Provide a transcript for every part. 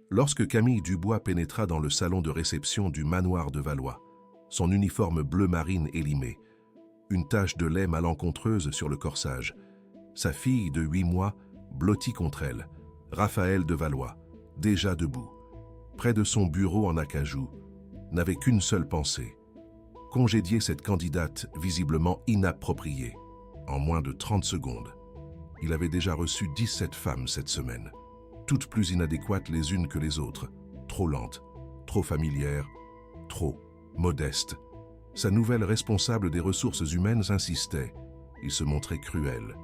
Lorsque Camille Dubois pénétra dans le salon de réception du manoir de Valois, son uniforme bleu marine élimé, une tache de lait malencontreuse sur le corsage, sa fille de 8 mois blottie contre elle, Raphaël de Valois, déjà debout, près de son bureau en acajou, n'avait qu'une seule pensée: congédier cette candidate visiblement inappropriée. En moins de 30 secondes, il avait déjà reçu 17 femmes cette semaine, toutes plus inadéquates les unes que les autres, trop lentes, trop familières, trop modestes. Sa nouvelle responsable des ressources humaines insistait. Il se montrait cruel.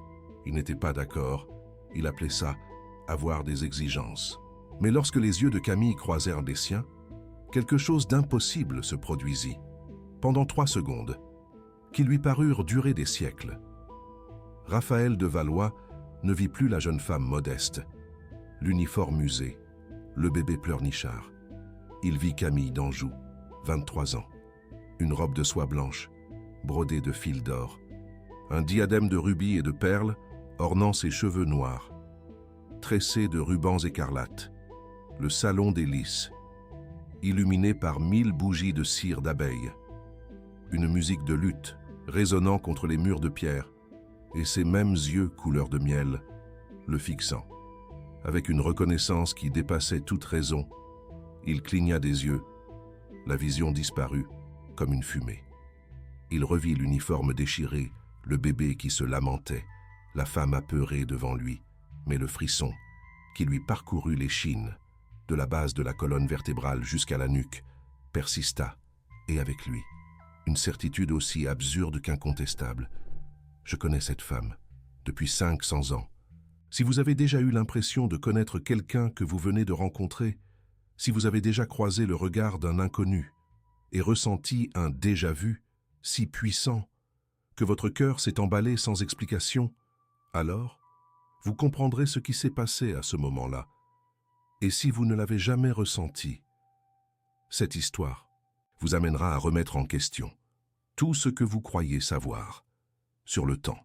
Il n'était pas d'accord. Il appelait ça « avoir des exigences ». Mais lorsque les yeux de Camille croisèrent les siens, quelque chose d'impossible se produisit, pendant 3 secondes, qui lui parurent durer des siècles. Raphaël de Valois ne vit plus la jeune femme modeste, l'uniforme usé, le bébé pleurnichard. Il vit Camille d'Anjou, 23 ans, une robe de soie blanche, brodée de fils d'or, un diadème de rubis et de perles ornant ses cheveux noirs, tressé de rubans écarlates, le salon des lys, illuminé par 1000 bougies de cire d'abeille, une musique de luth résonnant contre les murs de pierre, et ces mêmes yeux couleur de miel, le fixant. Avec une reconnaissance qui dépassait toute raison, il cligna des yeux, la vision disparut comme une fumée. Il revit l'uniforme déchiré, le bébé qui se lamentait, la femme apeurée devant lui, mais le frisson qui lui parcourut l'échine, de la base de la colonne vertébrale jusqu'à la nuque, persista, et avec lui, une certitude aussi absurde qu'incontestable. Je connais cette femme, depuis 500 ans. Si vous avez déjà eu l'impression de connaître quelqu'un que vous venez de rencontrer, si vous avez déjà croisé le regard d'un inconnu et ressenti un déjà-vu si puissant que votre cœur s'est emballé sans explication, alors vous comprendrez ce qui s'est passé à ce moment-là. Et si vous ne l'avez jamais ressenti, cette histoire vous amènera à remettre en question tout ce que vous croyez savoir sur le temps,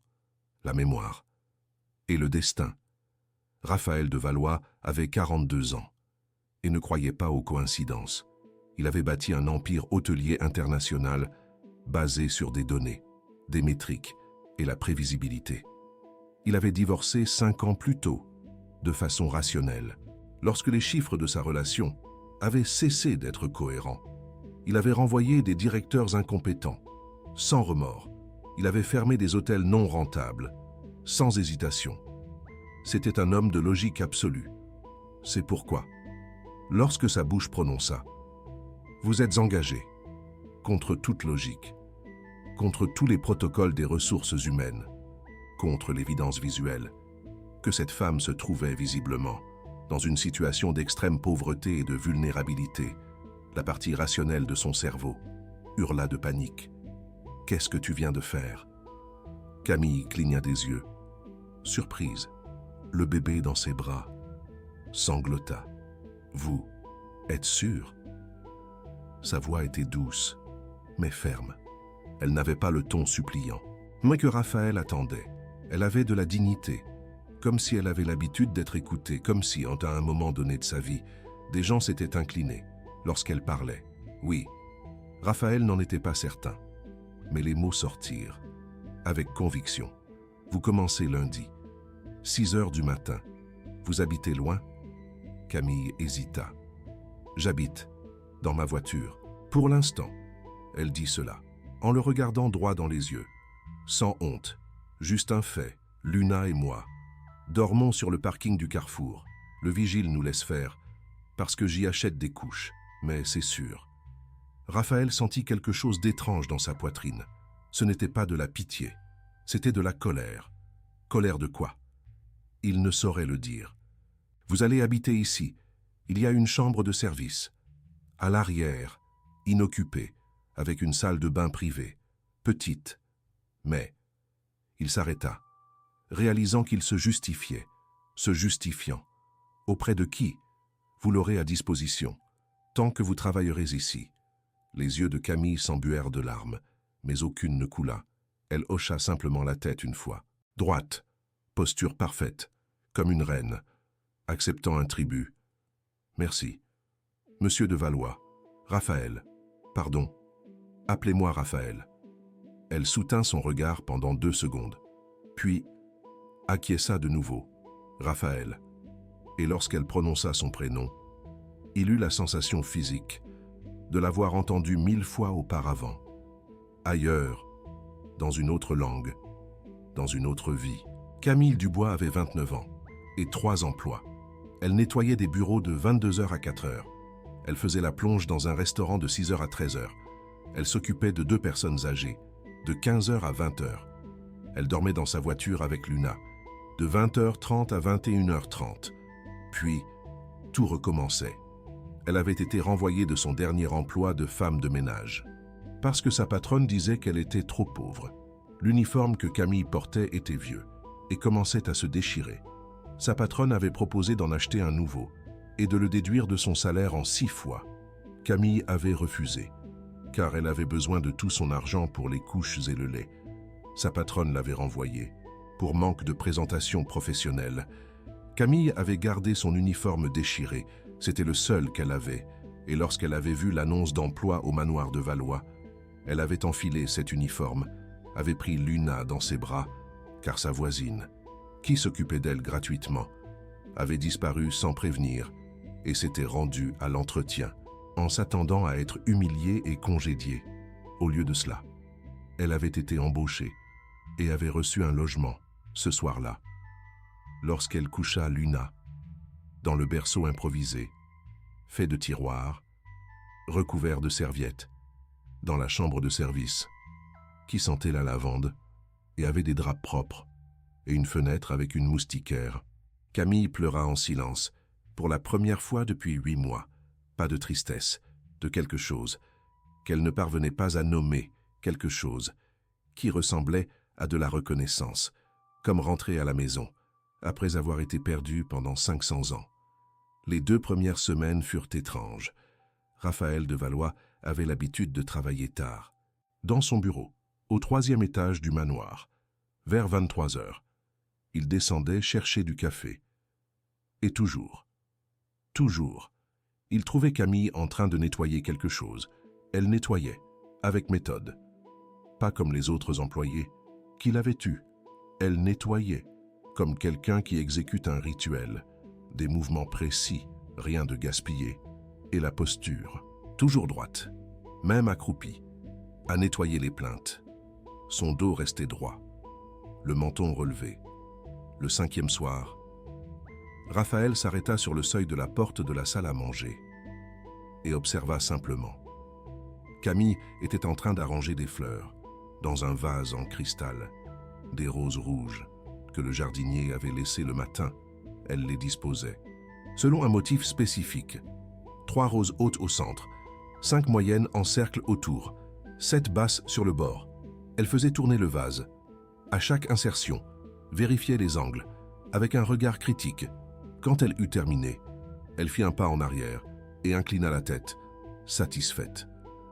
la mémoire et le destin. Raphaël de Valois avait 42 ans et ne croyait pas aux coïncidences. Il avait bâti un empire hôtelier international basé sur des données, des métriques et la prévisibilité. Il avait divorcé 5 ans plus tôt, de façon rationnelle, lorsque les chiffres de sa relation avaient cessé d'être cohérents. Il avait renvoyé des directeurs incompétents, sans remords. Il avait fermé des hôtels non rentables, sans hésitation. C'était un homme de logique absolue. C'est pourquoi, lorsque sa bouche prononça « Vous êtes engagé » contre toute logique, contre tous les protocoles des ressources humaines, contre l'évidence visuelle, que cette femme se trouvait visiblement dans une situation d'extrême pauvreté et de vulnérabilité, la partie rationnelle de son cerveau hurla de panique. « Qu'est-ce que tu viens de faire ?» Camille cligna des yeux. Surprise, le bébé dans ses bras sanglota. « Vous êtes sûr ?» Sa voix était douce, mais ferme. Elle n'avait pas le ton suppliant, mais que Raphaël attendait. Elle avait de la dignité, comme si elle avait l'habitude d'être écoutée, comme si, à un moment donné de sa vie, des gens s'étaient inclinés lorsqu'elle parlait. Oui, Raphaël n'en était pas certain, mais les mots sortirent, avec conviction. « Vous commencez lundi, 6 heures du matin. Vous habitez loin ?» Camille hésita. « J'habite dans ma voiture. Pour l'instant. » Elle dit cela, en le regardant droit dans les yeux. Sans honte, juste un fait, Luna et moi. Dormons sur le parking du Carrefour. Le vigile nous laisse faire, parce que j'y achète des couches, mais c'est sûr. Raphaël sentit quelque chose d'étrange dans sa poitrine. Ce n'était pas de la pitié, c'était de la colère. Colère de quoi? Il ne saurait le dire. Vous allez habiter ici. Il y a une chambre de service. À l'arrière, inoccupée, avec une salle de bain privée, petite. Mais il s'arrêta, réalisant qu'il se justifiait, se justifiant. Auprès de qui? Vous l'aurez à disposition, tant que vous travaillerez ici. Les yeux de Camille s'embuèrent de larmes, mais aucune ne coula. Elle hocha simplement la tête une fois. Droite, posture parfaite, comme une reine, acceptant un tribut. Merci. Monsieur de Valois. Raphaël. Pardon. Appelez-moi Raphaël. Elle soutint son regard pendant 2 secondes. Puis, acquiesça de nouveau. Raphaël. Et lorsqu'elle prononça son prénom, il eut la sensation physique de l'avoir entendu 1000 fois auparavant. Ailleurs, dans une autre langue, dans une autre vie. Camille Dubois avait 29 ans et 3 emplois. Elle nettoyait des bureaux de 22h à 4h. Elle faisait la plonge dans un restaurant de 6h à 13h. Elle s'occupait de 2 personnes âgées, de 15h à 20h. Elle dormait dans sa voiture avec Luna, de 20h30 à 21h30. Puis, tout recommençait. Elle avait été renvoyée de son dernier emploi de femme de ménage, parce que sa patronne disait qu'elle était trop pauvre. L'uniforme que Camille portait était vieux et commençait à se déchirer. Sa patronne avait proposé d'en acheter un nouveau et de le déduire de son salaire en 6 fois. Camille avait refusé, car elle avait besoin de tout son argent pour les couches et le lait. Sa patronne l'avait renvoyée, pour manque de présentation professionnelle. Camille avait gardé son uniforme déchiré, c'était le seul qu'elle avait, et lorsqu'elle avait vu l'annonce d'emploi au manoir de Valois, elle avait enfilé cet uniforme, avait pris Luna dans ses bras, car sa voisine, qui s'occupait d'elle gratuitement, avait disparu sans prévenir et s'était rendue à l'entretien, en s'attendant à être humiliée et congédiée. Au lieu de cela, elle avait été embauchée et avait reçu un logement ce soir-là. Lorsqu'elle coucha Luna, dans le berceau improvisé, fait de tiroirs, recouvert de serviettes, dans la chambre de service, qui sentait la lavande et avait des draps propres, et une fenêtre avec une moustiquaire. Camille pleura en silence, pour la première fois depuis 8 mois. Pas de tristesse, de quelque chose, qu'elle ne parvenait pas à nommer, quelque chose, qui ressemblait à de la reconnaissance, comme rentrer à la maison, après avoir été perdue pendant 500 ans. Les 2 premières semaines furent étranges. Raphaël de Valois avait l'habitude de travailler tard, dans son bureau, au 3e étage du manoir, vers 23h. Il descendait chercher du café. Et toujours, il trouvait Camille en train de nettoyer quelque chose. Elle nettoyait, avec méthode. Pas comme les autres employés, qu'il avait eus. Elle nettoyait, comme quelqu'un qui exécute un rituel. Des mouvements précis, rien de gaspillé. Et la posture, toujours droite, même accroupie, à nettoyer les plaintes. Son dos restait droit, le menton relevé. Le 5e soir, Raphaël s'arrêta sur le seuil de la porte de la salle à manger et observa simplement. Camille était en train d'arranger des fleurs dans un vase en cristal, des roses rouges que le jardinier avait laissées le matin. Elle les disposait, selon un motif spécifique. 3 roses hautes au centre, 5 moyennes en cercle autour, 7 basses sur le bord. Elle faisait tourner le vase. À chaque insertion, vérifiait les angles, avec un regard critique. Quand elle eut terminé, elle fit un pas en arrière et inclina la tête, satisfaite.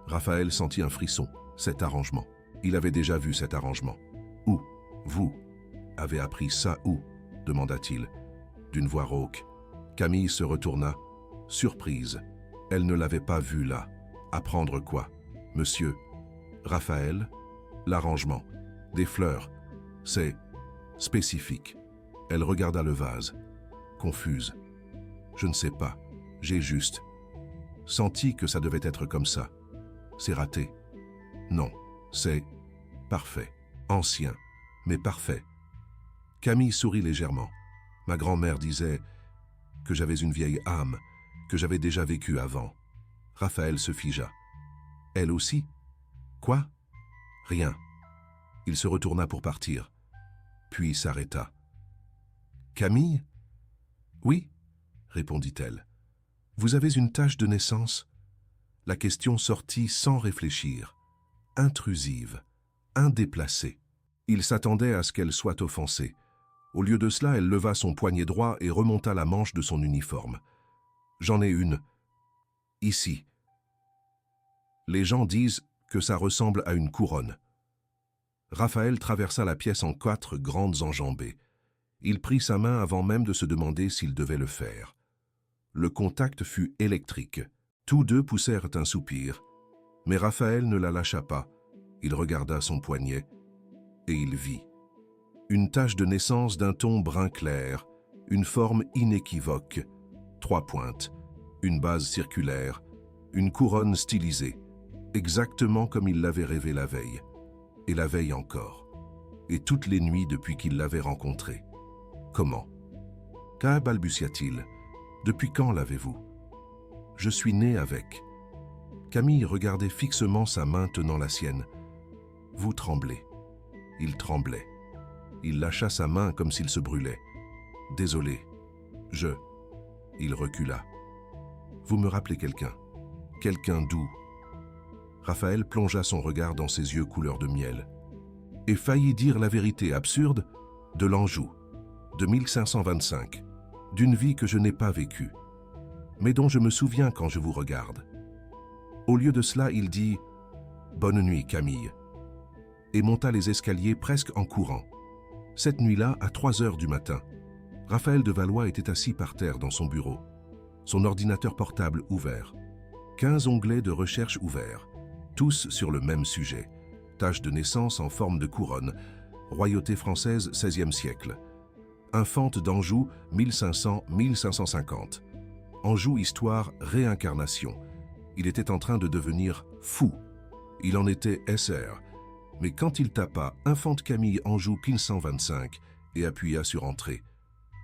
Raphaël sentit un frisson, cet arrangement. Il avait déjà vu cet arrangement. « Où, vous, avez appris ça où ?» demanda-t-il, d'une voix rauque. Camille se retourna, surprise. Elle ne l'avait pas vu là. Apprendre quoi? Monsieur, Raphaël, l'arrangement, des fleurs, c'est spécifique. Elle regarda le vase, confuse. Je ne sais pas, j'ai juste senti que ça devait être comme ça. C'est raté. Non, c'est parfait, ancien, mais parfait. Camille sourit légèrement. Ma grand-mère disait que j'avais une vieille âme, que j'avais déjà vécu avant. Raphaël se figea. Elle aussi? Quoi? Rien. Il se retourna pour partir, puis s'arrêta. Camille? Oui, répondit-elle. Vous avez une tache de naissance? La question sortit sans réfléchir, intrusive, indéplacée. Il s'attendait à ce qu'elle soit offensée. Au lieu de cela, elle leva son poignet droit et remonta la manche de son uniforme. J'en ai une. Ici. Les gens disent que ça ressemble à une couronne. Raphaël traversa la pièce en 4 grandes enjambées. Il prit sa main avant même de se demander s'il devait le faire. Le contact fut électrique. Tous deux poussèrent un soupir. Mais Raphaël ne la lâcha pas. Il regarda son poignet et il vit. Une tache de naissance d'un ton brun clair, une forme inéquivoque, 3 pointes, une base circulaire, une couronne stylisée, exactement comme il l'avait rêvé la veille, et la veille encore, et toutes les nuits depuis qu'il l'avait rencontrée. Comment? Qu'à balbutia-t-il. Depuis quand l'avez-vous? Je suis né avec. Camille regardait fixement sa main tenant la sienne. Vous tremblez. Il tremblait. Il lâcha sa main comme s'il se brûlait. Désolé. Il recula. Vous me rappelez quelqu'un. Quelqu'un doux. Raphaël plongea son regard dans ses yeux couleur de miel. Et faillit dire la vérité absurde de l'Anjou, de 1525, d'une vie que je n'ai pas vécue, mais dont je me souviens quand je vous regarde. Au lieu de cela, il dit « Bonne nuit, Camille », et monta les escaliers presque en courant. Cette nuit-là, à 3 heures du matin, Raphaël de Valois était assis par terre dans son bureau, son ordinateur portable ouvert, 15 onglets de recherche ouverts, tous sur le même sujet, tache de naissance en forme de couronne, royauté française 16e siècle, infante d'Anjou 1500-1550, Anjou histoire réincarnation. Il était en train de devenir fou. Il en était SR. Mais quand il tapa Infante Camille Anjou 1525 et appuya sur Entrée,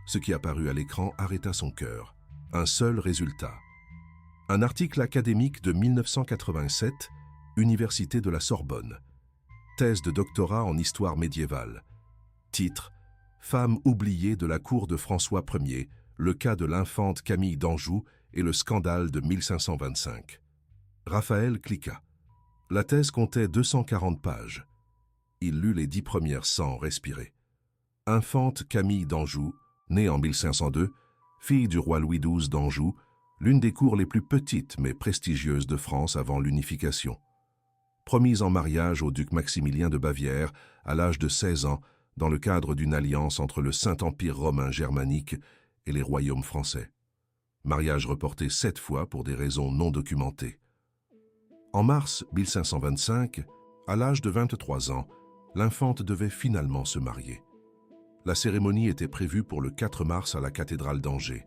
ce qui apparut à l'écran arrêta son cœur. Un seul résultat. Un article académique de 1987, Université de la Sorbonne. Thèse de doctorat en histoire médiévale. Titre: Femme oubliée de la cour de François Ier, le cas de l'infante Camille d'Anjou et le scandale de 1525. Raphaël cliqua. La thèse comptait 240 pages. Il lut les 10 premières sans respirer. Infante Camille d'Anjou, née en 1502, fille du roi Louis XII d'Anjou, l'une des cours les plus petites mais prestigieuses de France avant l'unification. Promise en mariage au duc Maximilien de Bavière à l'âge de 16 ans dans le cadre d'une alliance entre le Saint-Empire romain germanique et les royaumes français. Mariage reporté 7 fois pour des raisons non documentées. En mars 1525, à l'âge de 23 ans, l'infante devait finalement se marier. La cérémonie était prévue pour le 4 mars à la cathédrale d'Angers.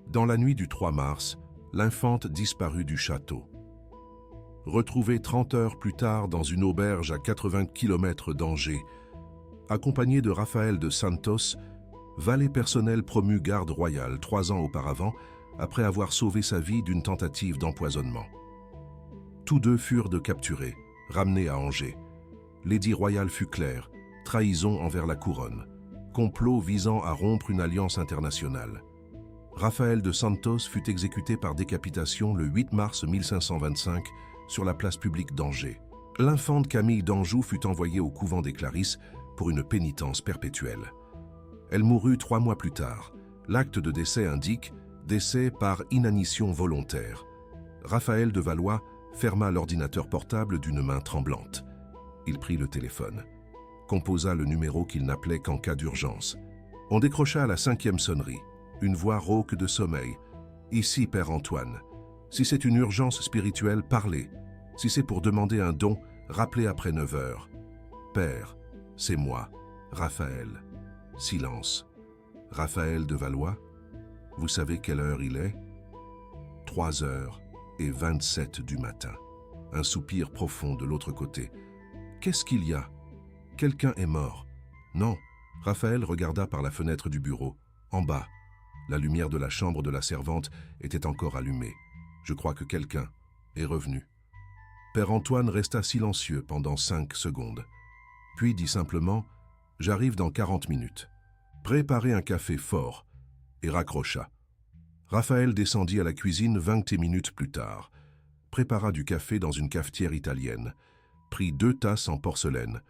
Dans la nuit du 3 mars, l'infante disparut du château. Retrouvée 30 heures plus tard dans une auberge à 80 km d'Angers, accompagnée de Raphaël de Santos, valet personnel promu garde royale 3 ans auparavant, après avoir sauvé sa vie d'une tentative d'empoisonnement. Tous deux furent capturés, ramenés à Angers. L'édit royal fut clair, trahison envers la couronne, complot visant à rompre une alliance internationale. Raphaël de Santos fut exécuté par décapitation le 8 mars 1525 sur la place publique d'Angers. L'infante Camille d'Anjou fut envoyée au couvent des Clarisses pour une pénitence perpétuelle. Elle mourut 3 mois plus tard. L'acte de décès indique décès par inanition volontaire. Raphaël de Valois ferma l'ordinateur portable d'une main tremblante. Il prit le téléphone, composa le numéro qu'il n'appelait qu'en cas d'urgence. On décrocha à la 5e sonnerie. Une voix rauque de sommeil. « Ici, Père Antoine. Si c'est une urgence spirituelle, parlez. Si c'est pour demander un don, rappelez après 9 heures. Père, c'est moi, Raphaël. » Silence. Raphaël de Valois, vous savez quelle heure il est? 3h27 du matin. Un soupir profond de l'autre côté. Qu'est-ce qu'il y a? Quelqu'un est mort. Non. Raphaël regarda par la fenêtre du bureau. En bas. La lumière de la chambre de la servante était encore allumée. Je crois que quelqu'un est revenu. Père Antoine resta silencieux pendant 5 secondes. Puis dit simplement « J'arrive dans 40 minutes. Préparez un café fort » et raccrocha. Raphaël descendit à la cuisine 20 minutes plus tard, prépara du café dans une cafetière italienne, prit 2 tasses en porcelaine,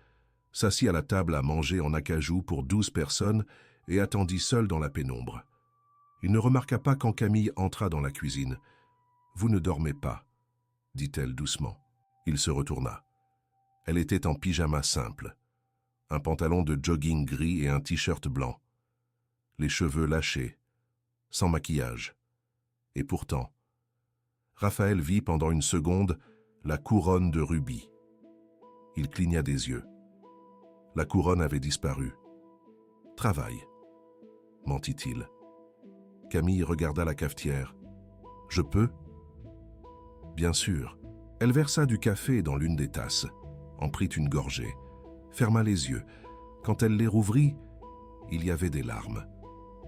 s'assit à la table à manger en acajou pour 12 personnes et attendit seul dans la pénombre. Il ne remarqua pas quand Camille entra dans la cuisine. « Vous ne dormez pas » dit-elle doucement. Il se retourna. Elle était en pyjama simple, un pantalon de jogging gris et un t-shirt blanc, les cheveux lâchés, sans maquillage. Et pourtant, Raphaël vit pendant une seconde la couronne de rubis. Il cligna des yeux. La couronne avait disparu. « Travail », mentit-il. Camille regarda la cafetière. « Je peux ?» Bien sûr. Elle versa du café dans l'une des tasses, en prit une gorgée, ferma les yeux. Quand elle les rouvrit, il y avait des larmes.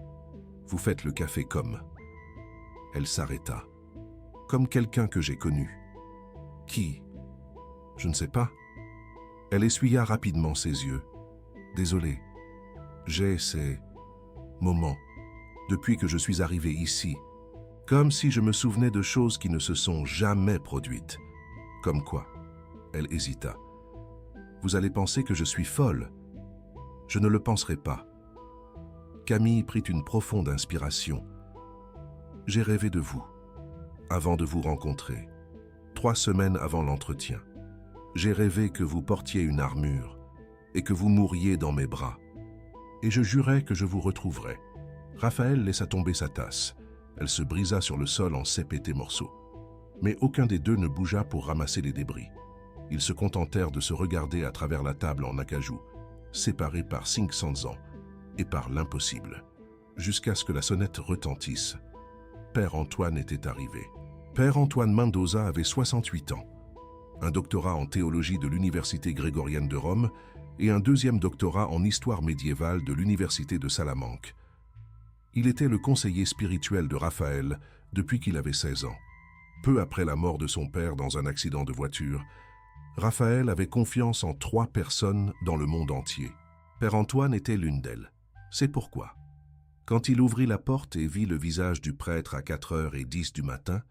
« Vous faites le café comme… » Elle s'arrêta. « Comme quelqu'un que j'ai connu. »« Qui ? » ?»« Je ne sais pas. » Elle essuya rapidement ses yeux. « Désolé. J'ai ces moments, depuis que je suis arrivée ici, comme si je me souvenais de choses qui ne se sont jamais produites. » « Comme quoi ?» Elle hésita. « Vous allez penser que je suis folle. » « Je ne le penserai pas. » Camille prit une profonde inspiration. « J'ai rêvé de vous, avant de vous rencontrer, 3 semaines avant l'entretien. J'ai rêvé que vous portiez une armure et que vous mouriez dans mes bras. Et je jurais que je vous retrouverais. » Raphaël laissa tomber sa tasse. Elle se brisa sur le sol en sépétés morceaux. Mais aucun des deux ne bougea pour ramasser les débris. Ils se contentèrent de se regarder à travers la table en acajou, séparés par 500 ans et par l'impossible, jusqu'à ce que la sonnette retentisse. Père Antoine était arrivé. Père Antoine Mendoza avait 68 ans, un doctorat en théologie de l'Université grégorienne de Rome et un 2e doctorat en histoire médiévale de l'Université de Salamanque. Il était le conseiller spirituel de Raphaël depuis qu'il avait 16 ans. Peu après la mort de son père dans un accident de voiture, Raphaël avait confiance en 3 personnes dans le monde entier. Père Antoine était l'une d'elles. C'est pourquoi, quand il ouvrit la porte et vit le visage du prêtre à 4h10 du matin,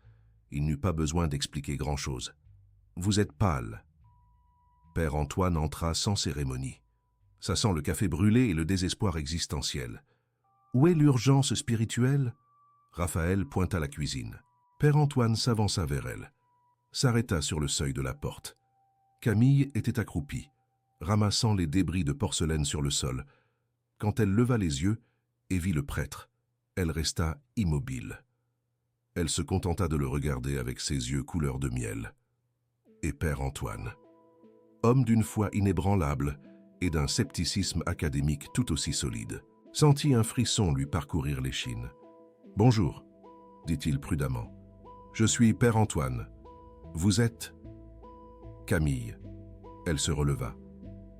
il n'eut pas besoin d'expliquer grand-chose. « Vous êtes pâle. » Père Antoine entra sans cérémonie. Ça sent le café brûlé et le désespoir existentiel. « Où est l'urgence spirituelle ?» Raphaël pointa la cuisine. Père Antoine s'avança vers elle, s'arrêta sur le seuil de la porte. Camille était accroupie, ramassant les débris de porcelaine sur le sol. Quand elle leva les yeux et vit le prêtre, elle resta immobile. Elle se contenta de le regarder avec ses yeux couleur de miel. Et Père Antoine, homme d'une foi inébranlable et d'un scepticisme académique tout aussi solide, sentit un frisson lui parcourir l'échine. « Bonjour, » dit-il prudemment. « Je suis Père Antoine. Vous êtes… » Camille. Elle se releva,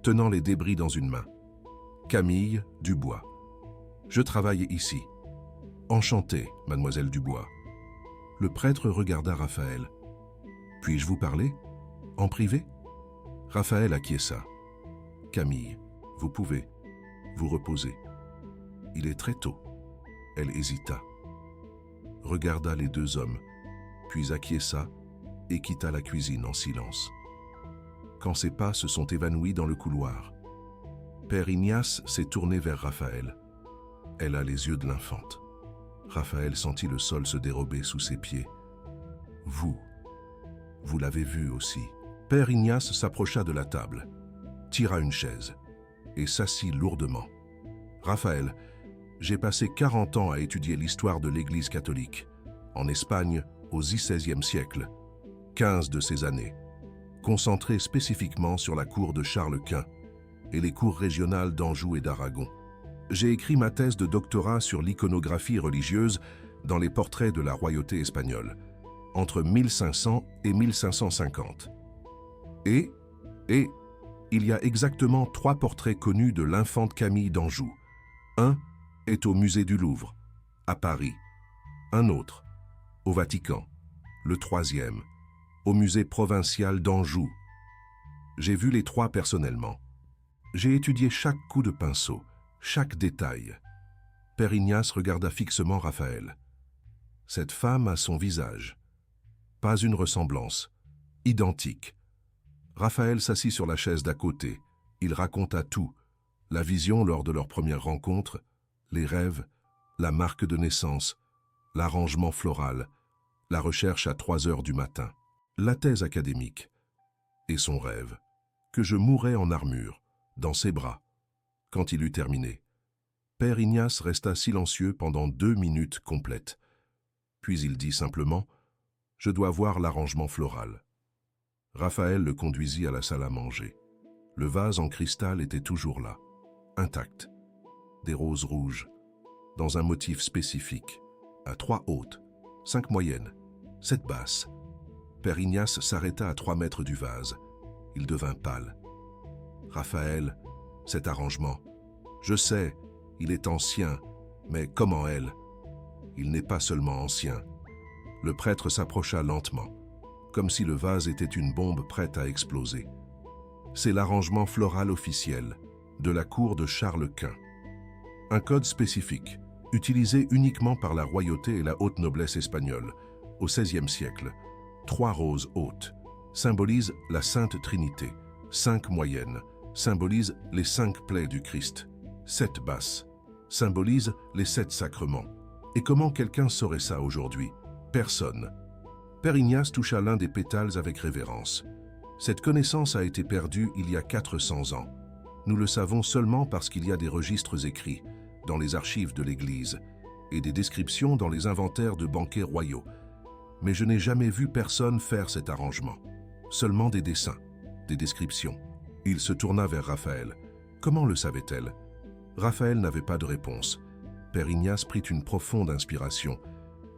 tenant les débris dans une main. Camille Dubois. Je travaille ici. Enchanté, mademoiselle Dubois. Le prêtre regarda Raphaël. Puis-je vous parler? En privé? Raphaël acquiesça. Camille, vous pouvez vous reposer. Il est très tôt. Elle hésita. Regarda les 2 hommes, puis acquiesça et quitta la cuisine en silence. Quand ses pas se sont évanouis dans le couloir, Père Ignace s'est tourné vers Raphaël. Elle a les yeux de l'infante. Raphaël sentit le sol se dérober sous ses pieds. Vous l'avez vu aussi. Père Ignace s'approcha de la table, tira une chaise et s'assit lourdement. Raphaël, j'ai passé 40 ans à étudier l'histoire de l'Église catholique, en Espagne au XVIe siècle, 15 de ces années, concentré spécifiquement sur la cour de Charles Quint et les cours régionales d'Anjou et d'Aragon. J'ai écrit ma thèse de doctorat sur l'iconographie religieuse dans les portraits de la royauté espagnole, entre 1500 et 1550. Et il y a exactement 3 portraits connus de l'infante Camille d'Anjou. Un est au musée du Louvre, à Paris. Un autre, au Vatican. Le 3e, au musée provincial d'Anjou. J'ai vu les 3 personnellement. J'ai étudié chaque coup de pinceau, chaque détail. Père Ignace regarda fixement Raphaël. Cette femme a son visage. Pas une ressemblance. Identique. Raphaël s'assit sur la chaise d'à côté. Il raconta tout. La vision lors de leur première rencontre, les rêves, la marque de naissance, l'arrangement floral, la recherche à 3 heures du matin, la thèse académique et son rêve, que je mourrais en armure, dans ses bras. Quand il eut terminé, Père Ignace resta silencieux pendant 2 minutes complètes. Puis il dit simplement « Je dois voir l'arrangement floral ». Raphaël le conduisit à la salle à manger. Le vase en cristal était toujours là, intact. Des roses rouges, dans un motif spécifique, à 3 hautes, 5 moyennes, 7 basses. Père Ignace s'arrêta à 3 mètres du vase. Il devint pâle. Raphaël, cet arrangement, je sais, il est ancien, mais comment elle? Il n'est pas seulement ancien. Le prêtre s'approcha lentement, comme si le vase était une bombe prête à exploser. C'est l'arrangement floral officiel de la cour de Charles Quint. Un code spécifique, utilisé uniquement par la royauté et la haute noblesse espagnole, au XVIe siècle. 3 roses hautes symbolisent la Sainte Trinité, 5 moyennes symbolisent les 5 plaies du Christ, 7 basses symbolisent les 7 sacrements. Et comment quelqu'un saurait ça aujourd'hui? Personne. Père Ignace toucha l'un des pétales avec révérence. Cette connaissance a été perdue il y a 400 ans. Nous le savons seulement parce qu'il y a des registres écrits dans les archives de l'Église et des descriptions dans les inventaires de banquets royaux. Mais je n'ai jamais vu personne faire cet arrangement. Seulement des dessins, des descriptions. Il se tourna vers Raphaël. Comment le savait-elle? Raphaël n'avait pas de réponse. Père Ignace prit une profonde inspiration.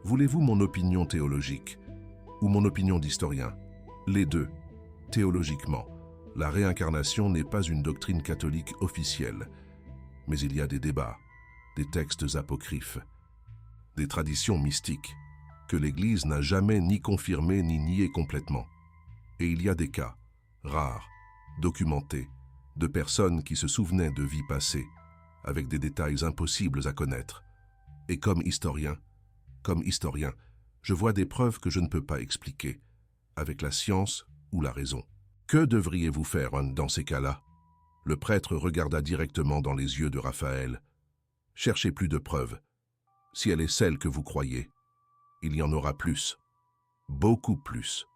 Voulez-vous mon opinion théologique ou mon opinion d'historien? Les deux. Théologiquement, la réincarnation n'est pas une doctrine catholique officielle, mais il y a des débats, des textes apocryphes, des traditions mystiques que l'Église n'a jamais ni confirmées ni niées complètement. Et il y a des cas, rares, documentés, de personnes qui se souvenaient de vies passées, avec des détails impossibles à connaître. Et comme historien, je vois des preuves que je ne peux pas expliquer, avec la science ou la raison. Que devriez-vous faire dans ces cas-là? Le prêtre regarda directement dans les yeux de Raphaël. Cherchez plus de preuves. Si elle est celle que vous croyez, il y en aura plus. Beaucoup plus.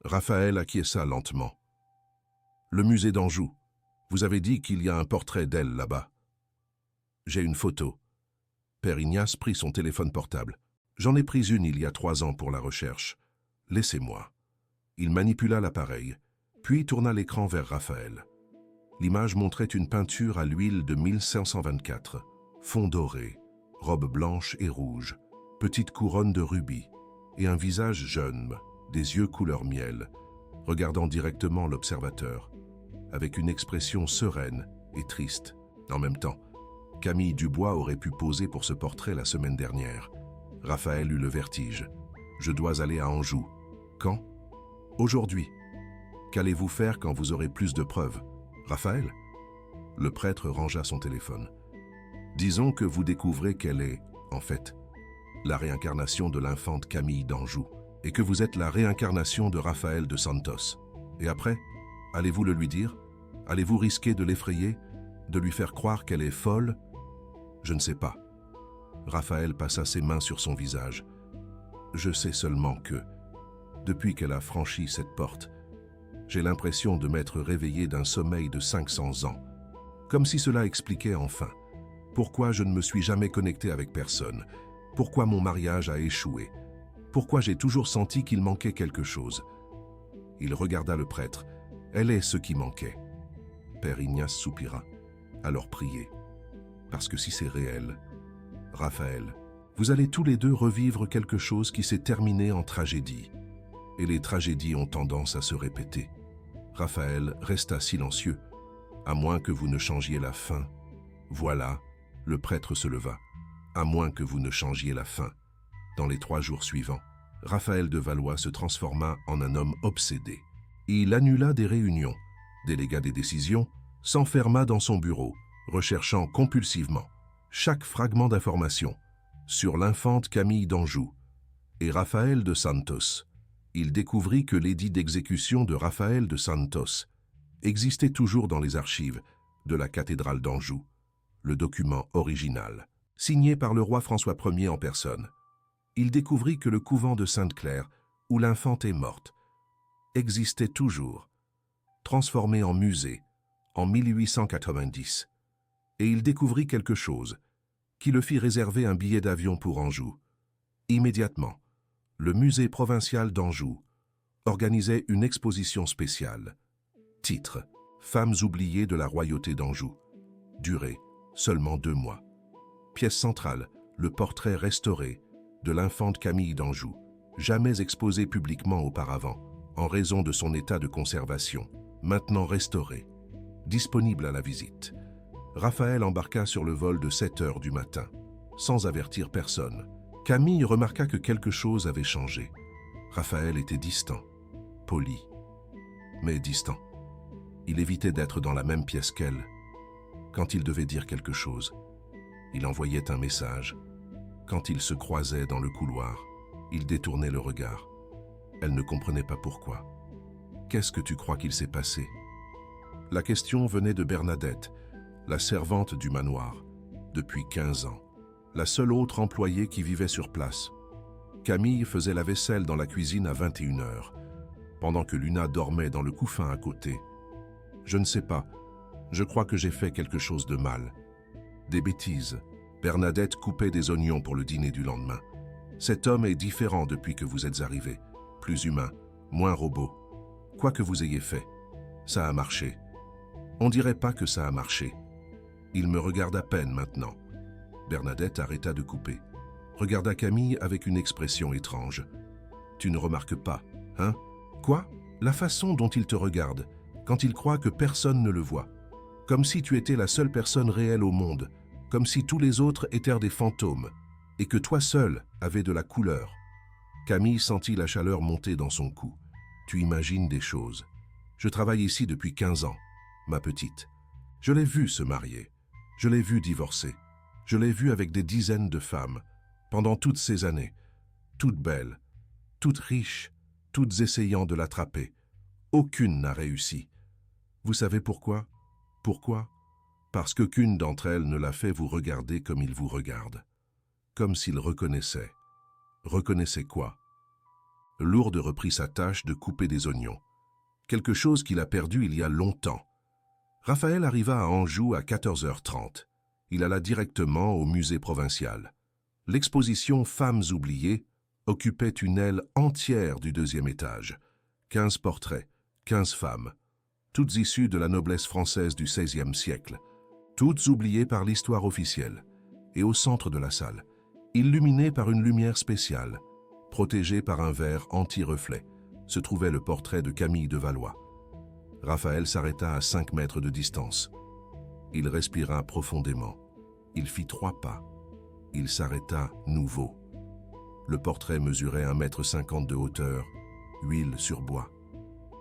Raphaël acquiesça lentement. Le musée d'Anjou. Vous avez dit qu'il y a un portrait d'elle là-bas. J'ai une photo. Père Ignace prit son téléphone portable. J'en ai pris une il y a 3 ans pour la recherche. Laissez-moi. Il manipula l'appareil, puis tourna l'écran vers Raphaël. L'image montrait une peinture à l'huile de 1524. Fond doré, robe blanche et rouge, petite couronne de rubis, et un visage jeune, des yeux couleur miel, regardant directement l'observateur, avec une expression sereine et triste. En même temps, Camille Dubois aurait pu poser pour ce portrait la semaine dernière. Raphaël eut le vertige. Je dois aller à Anjou. Quand? Aujourd'hui. Qu'allez-vous faire quand vous aurez plus de preuves? Raphaël? Le prêtre rangea son téléphone. Disons que vous découvrez qu'elle est, en fait, la réincarnation de l'infante Camille d'Anjou, et que vous êtes la réincarnation de Raphaël de Santos. Et après, allez-vous le lui dire? Allez-vous risquer de l'effrayer, de lui faire croire qu'elle est folle? Je ne sais pas. Raphaël passa ses mains sur son visage. Je sais seulement que, depuis qu'elle a franchi cette porte, j'ai l'impression de m'être réveillé d'un sommeil de 500 ans, comme si cela expliquait enfin pourquoi je ne me suis jamais connecté avec personne, pourquoi mon mariage a échoué, pourquoi j'ai toujours senti qu'il manquait quelque chose. Il regarda le prêtre. Elle est ce qui manquait. Père Ignace soupira. Alors priez, parce que si c'est réel, Raphaël, vous allez tous les deux revivre quelque chose qui s'est terminé en tragédie. Et les tragédies ont tendance à se répéter. Raphaël resta silencieux, à moins que vous ne changiez la fin. Voilà, le prêtre se leva. À moins que vous ne changiez la fin. Dans les 3 jours suivants, Raphaël de Valois se transforma en un homme obsédé. Il annula des réunions, délégua des décisions, s'enferma dans son bureau, recherchant compulsivement chaque fragment d'information sur l'infante Camille d'Anjou et Raphaël de Santos. Il découvrit que l'édit d'exécution de Raphaël de Santos existait toujours dans les archives de la cathédrale d'Anjou, le document original, signé par le roi François Ier en personne. Il découvrit que le couvent de Sainte-Claire, où l'infante est morte, existait toujours, transformé en musée en 1890. Et il découvrit quelque chose qui le fit réserver un billet d'avion pour Anjou. Immédiatement, le musée provincial d'Anjou organisait une exposition spéciale. Titre: Femmes oubliées de la royauté d'Anjou. Durée: seulement 2 mois. Pièce centrale: le portrait restauré de l'infante Camille d'Anjou, jamais exposé publiquement auparavant, en raison de son état de conservation, maintenant restauré. Disponible à la visite. Raphaël embarqua sur le vol de 7 heures du matin, sans avertir personne. Camille remarqua que quelque chose avait changé. Raphaël était distant, poli, mais distant. Il évitait d'être dans la même pièce qu'elle. Quand il devait dire quelque chose, il envoyait un message. Quand ils se croisaient dans le couloir, il détournait le regard. Elle ne comprenait pas pourquoi. « Qu'est-ce que tu crois qu'il s'est passé ?» La question venait de Bernadette, la servante du manoir, depuis 15 ans, la seule autre employée qui vivait sur place. Camille faisait la vaisselle dans la cuisine à 21 heures, pendant que Luna dormait dans le couffin à côté. « Je ne sais pas, je crois que j'ai fait quelque chose de mal. » Des bêtises. Bernadette coupait des oignons pour le dîner du lendemain. « Cet homme est différent depuis que vous êtes arrivé, plus humain, moins robot. Quoi que vous ayez fait, ça a marché. » On dirait pas que ça a marché. Il me regarde à peine maintenant. Bernadette arrêta de couper. Regarda Camille avec une expression étrange. Tu ne remarques pas, hein? Quoi? La façon dont il te regarde, quand il croit que personne ne le voit. Comme si tu étais la seule personne réelle au monde, comme si tous les autres étaient des fantômes, et que toi seul avais de la couleur. Camille sentit la chaleur monter dans son cou. Tu imagines des choses. Je travaille ici depuis 15 ans. Ma petite. Je l'ai vu se marier. Je l'ai vu divorcer. Je l'ai vu avec des dizaines de femmes, pendant toutes ces années. Toutes belles, toutes riches, toutes essayant de l'attraper. Aucune n'a réussi. Vous savez pourquoi? Pourquoi? Parce qu'aucune d'entre elles ne l'a fait vous regarder comme il vous regarde. Comme s'il reconnaissait. Reconnaissait quoi? Lourde reprit sa tâche de couper des oignons. Quelque chose qu'il a perdu il y a longtemps. Raphaël arriva à Anjou à 14h30. Il alla directement au musée provincial. L'exposition Femmes oubliées occupait une aile entière du 2e étage. 15 portraits, 15 femmes, toutes issues de la noblesse française du XVIe siècle, toutes oubliées par l'histoire officielle. Et au centre de la salle, illuminé par une lumière spéciale, protégé par un verre anti-reflet, se trouvait le portrait de Camille de Valois. Raphaël s'arrêta à 5 mètres de distance. Il respira profondément. Il fit 3 pas. Il s'arrêta nouveau. Le portrait mesurait 1,50 m de hauteur, huile sur bois.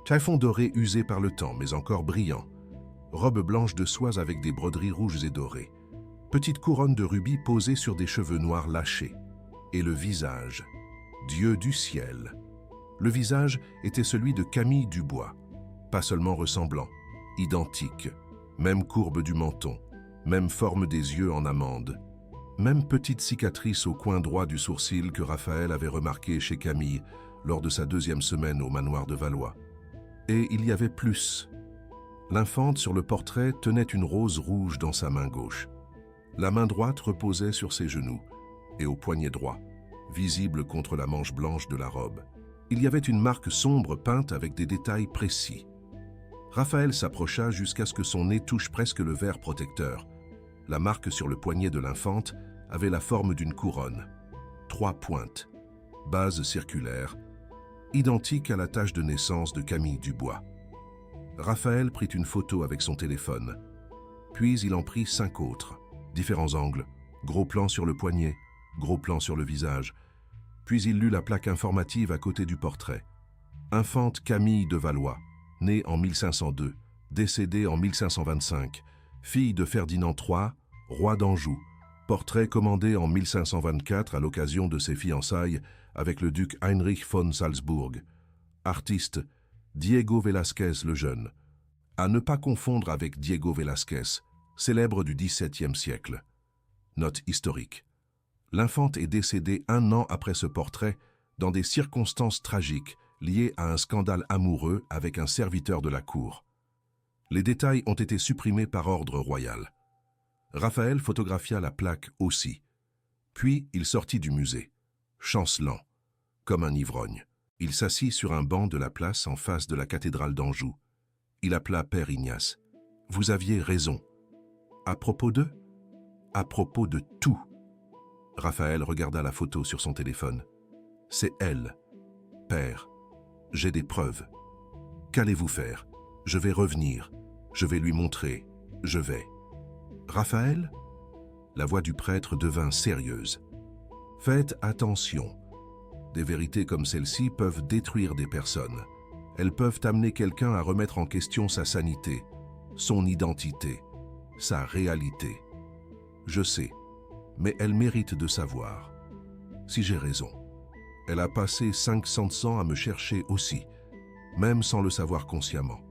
Chiffon doré usé par le temps, mais encore brillant. Robe blanche de soie avec des broderies rouges et dorées. Petite couronne de rubis posée sur des cheveux noirs lâchés. Et le visage. Dieu du ciel. Le visage était celui de Camille Dubois. Pas seulement ressemblant, identique, même courbe du menton, même forme des yeux en amande, même petite cicatrice au coin droit du sourcil que Raphaël avait remarqué chez Camille lors de sa 2e semaine au manoir de Valois. Et il y avait plus. L'infante sur le portrait tenait une rose rouge dans sa main gauche. La main droite reposait sur ses genoux et au poignet droit, visible contre la manche blanche de la robe. Il y avait une marque sombre peinte avec des détails précis. Raphaël s'approcha jusqu'à ce que son nez touche presque le verre protecteur. La marque sur le poignet de l'infante avait la forme d'une couronne. 3 pointes, base circulaire, identique à la tache de naissance de Camille Dubois. Raphaël prit une photo avec son téléphone. Puis il en prit 5 autres, différents angles, gros plan sur le poignet, gros plan sur le visage. Puis il lut la plaque informative à côté du portrait. Infante Camille de Valois, née en 1502, décédée en 1525, fille de Ferdinand III, roi d'Anjou, portrait commandé en 1524 à l'occasion de ses fiançailles avec le duc Heinrich von Salzbourg. Artiste, Diego Velázquez le Jeune. À ne pas confondre avec Diego Velázquez, célèbre du XVIIe siècle. Note historique. L'infante est décédée 1 an après ce portrait dans des circonstances tragiques liées à un scandale amoureux avec un serviteur de la cour. Les détails ont été supprimés par ordre royal. Raphaël photographia la plaque aussi. Puis il sortit du musée. chancelant, comme un ivrogne. Il s'assit sur un banc de la place en face de la cathédrale d'Anjou. Il appela Père Ignace. « Vous aviez raison. » « À propos de ?»« À propos de tout. » Raphaël regarda la photo sur son téléphone. « C'est elle. Père, j'ai des preuves. Qu'allez-vous faire? Je vais revenir. Je vais lui montrer. Je vais. » « Raphaël ?» La voix du prêtre devint sérieuse. « Faites attention. Des vérités comme celle-ci peuvent détruire des personnes. Elles peuvent amener quelqu'un à remettre en question sa sanité, son identité, sa réalité. Je sais, mais elle mérite de savoir. Si j'ai raison, elle a passé 500 ans à me chercher aussi, même sans le savoir consciemment.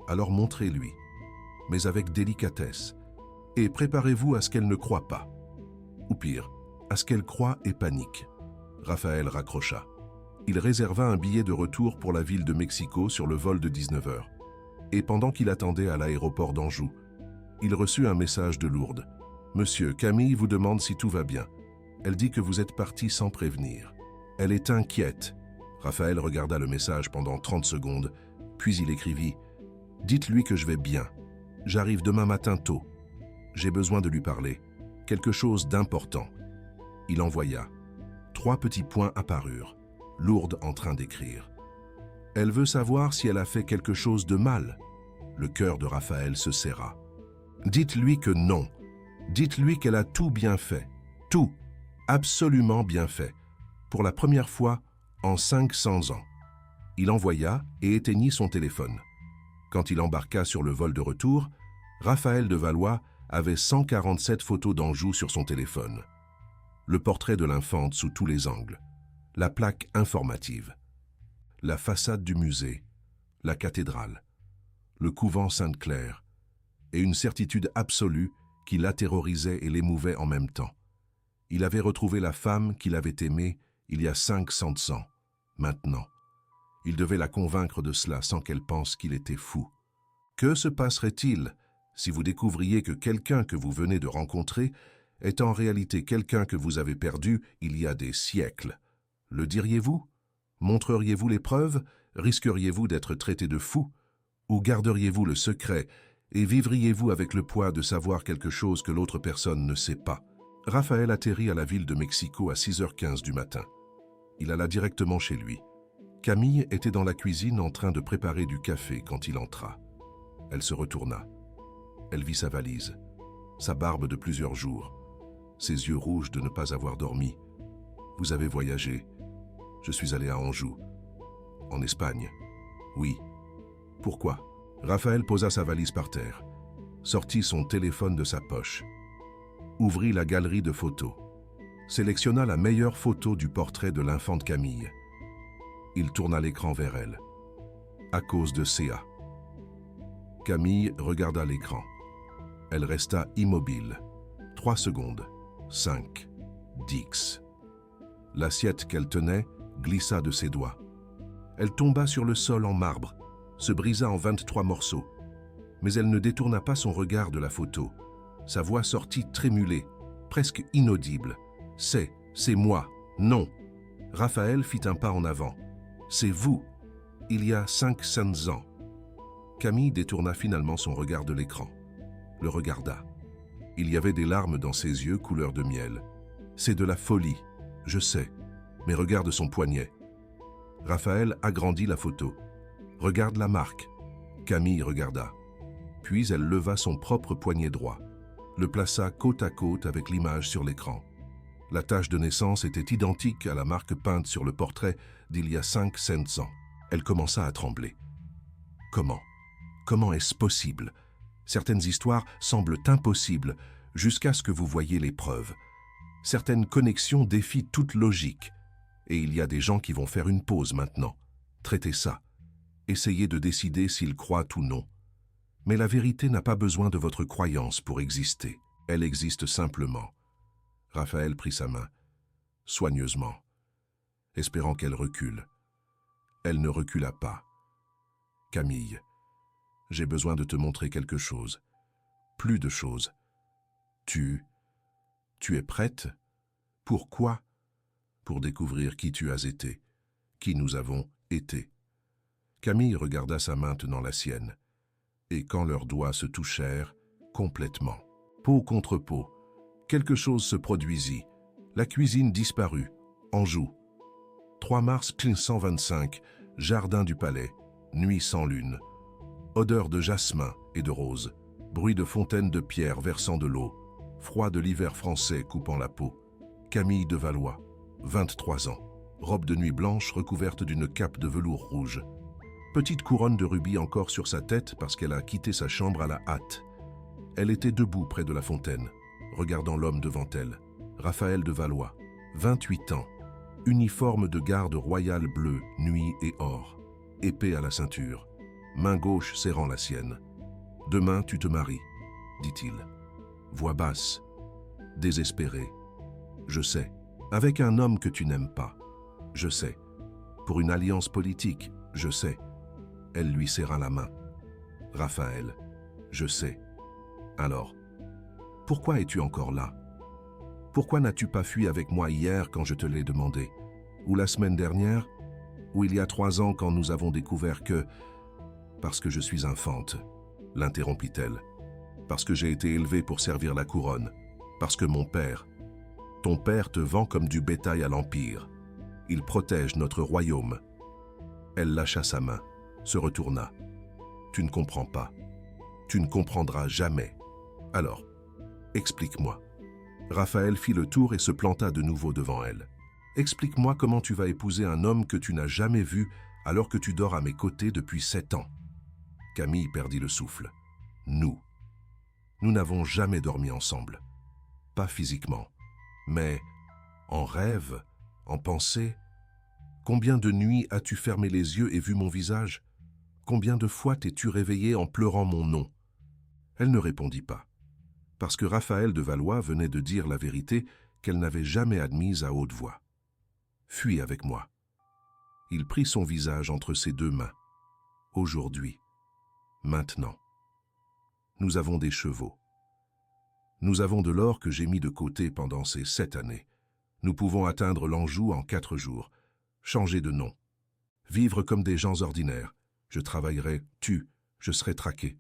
Alors montrez-lui, mais avec délicatesse, et préparez-vous à ce qu'elle ne croie pas. Ou pire, à ce qu'elle croie et panique. » Raphaël raccrocha. Il réserva un billet de retour pour la ville de Mexico sur le vol de 19h. Et pendant qu'il attendait à l'aéroport d'Anjou, il reçut un message de Lourdes. « Monsieur, Camille vous demande si tout va bien. Elle dit que vous êtes parti sans prévenir. Elle est inquiète. » Raphaël regarda le message pendant 30 secondes, puis il écrivit « Dites-lui que je vais bien. J'arrive demain matin tôt. J'ai besoin de lui parler. Quelque chose d'important. » Il envoya. 3 petits points apparurent. Lourdes en train d'écrire. « Elle veut savoir si elle a fait quelque chose de mal. » Le cœur de Raphaël se serra. « Dites-lui que non. Dites-lui qu'elle a tout bien fait. Tout. Absolument bien fait. Pour la première fois en 500 ans. » Il envoya et éteignit son téléphone. Quand il embarqua sur le vol de retour, Raphaël de Valois avait 147 photos d'Anjou sur son téléphone. Le portrait de l'infante sous tous les angles. La plaque informative. La façade du musée. La cathédrale. Le couvent Sainte-Claire. Et une certitude absolue qui la terrorisait et l'émouvait en même temps. Il avait retrouvé la femme qu'il avait aimée il y a 500 ans. Maintenant, il devait la convaincre de cela sans qu'elle pense qu'il était fou. Que se passerait-il si vous découvriez que quelqu'un que vous venez de rencontrer est en réalité quelqu'un que vous avez perdu il y a des siècles? Le diriez-vous? Montreriez-vous les preuves? Risqueriez-vous d'être traité de fou? Ou garderiez-vous le secret et vivriez-vous avec le poids de savoir quelque chose que l'autre personne ne sait pas? Raphaël atterrit à la ville de Mexico à 6h15 du matin. Il alla directement chez lui. Camille était dans la cuisine en train de préparer du café quand il entra. Elle se retourna. Elle vit sa valise, sa barbe de plusieurs jours, ses yeux rouges de ne pas avoir dormi. « Vous avez voyagé. Je suis allé à Anjou. En Espagne. Oui. Pourquoi ?» Raphaël posa sa valise par terre, sortit son téléphone de sa poche, ouvrit la galerie de photos, sélectionna la meilleure photo du portrait de l'infante Camille. Il tourna l'écran vers elle. À cause de Céa. Camille regarda l'écran. Elle resta immobile. 3 secondes. 5. 10. L'assiette qu'elle tenait glissa de ses doigts. Elle tomba sur le sol en marbre, se brisa en 23 morceaux. Mais elle ne détourna pas son regard de la photo. Sa voix sortit trémulée, presque inaudible. « C'est moi. Non. » Raphaël fit un pas en avant. « C'est vous. Il y a 500 ans. » Camille détourna finalement son regard de l'écran. Le regarda. Il y avait des larmes dans ses yeux couleur de miel. « C'est de la folie. Je sais. Mais regarde son poignet. » Raphaël agrandit la photo. « Regarde la marque. » Camille regarda. Puis elle leva son propre poignet droit, le plaça côte à côte avec l'image sur l'écran. La tache de naissance était identique à la marque peinte sur le portrait d'il y a 500 ans. Elle commença à trembler. Comment? Comment est-ce possible? Certaines histoires semblent impossibles jusqu'à ce que vous voyiez les preuves. Certaines connexions défient toute logique. Et il y a des gens qui vont faire une pause maintenant. Traitez ça. Essayez de décider s'ils croient ou non. Mais la vérité n'a pas besoin de votre croyance pour exister. Elle existe simplement. Raphaël prit sa main, soigneusement, espérant qu'elle recule. Elle ne recula pas. « Camille, j'ai besoin de te montrer quelque chose. Plus de choses. Tu es prête? Pourquoi? pour découvrir qui tu as été, qui nous avons été. Camille regarda sa main tenant la sienne, et quand leurs doigts se touchèrent, complètement, peau contre peau, quelque chose se produisit. La cuisine disparut. Anjou. 3 mars 1525, jardin du palais, nuit sans lune. Odeur de jasmin et de rose, bruit de fontaine de pierre versant de l'eau, froid de l'hiver français coupant la peau. Camille de Valois, 23 ans, robe de nuit blanche recouverte d'une cape de velours rouge. Petite couronne de rubis encore sur sa tête parce qu'elle a quitté sa chambre à la hâte. Elle était debout près de la fontaine, regardant l'homme devant elle. Raphaël de Valois, 28 ans, uniforme de garde royale bleu, nuit et or, épée à la ceinture, main gauche serrant la sienne. « Demain, tu te maries, dit-il. Voix basse, désespérée. Je sais, avec un homme que tu n'aimes pas. Je sais. Pour une alliance politique, je sais. Elle lui serra la main. Raphaël, je sais. Alors, pourquoi es-tu encore là? Pourquoi n'as-tu pas fui avec moi hier quand je te l'ai demandé? Ou la semaine dernière? Ou il y a 3 ans quand nous avons découvert que... Parce que je suis infante, l'interrompit-elle. Parce que j'ai été élevée pour servir la couronne. Parce que mon père... Ton père te vend comme du bétail à l'Empire. Il protège notre royaume. Elle lâcha sa main, se retourna. Tu ne comprends pas. Tu ne comprendras jamais. Alors, explique-moi. Raphaël fit le tour et se planta de nouveau devant elle. Explique-moi comment tu vas épouser un homme que tu n'as jamais vu alors que tu dors à mes côtés depuis 7 ans. Camille perdit le souffle. Nous n'avons jamais dormi ensemble. Pas physiquement, mais en rêve, en pensée. Combien de nuits as-tu fermé les yeux et vu mon visage? Combien de fois t'es-tu réveillée en pleurant mon nom? Elle ne répondit pas, parce que Raphaël de Valois venait de dire la vérité qu'elle n'avait jamais admise à haute voix. Fuis avec moi. Il prit son visage entre ses 2 mains. Aujourd'hui, maintenant. Nous avons des chevaux. Nous avons de l'or que j'ai mis de côté pendant ces 7 années. Nous pouvons atteindre l'Anjou en 4 jours. Changer de nom. Vivre comme des gens ordinaires. Je travaillerai, je serai traqué.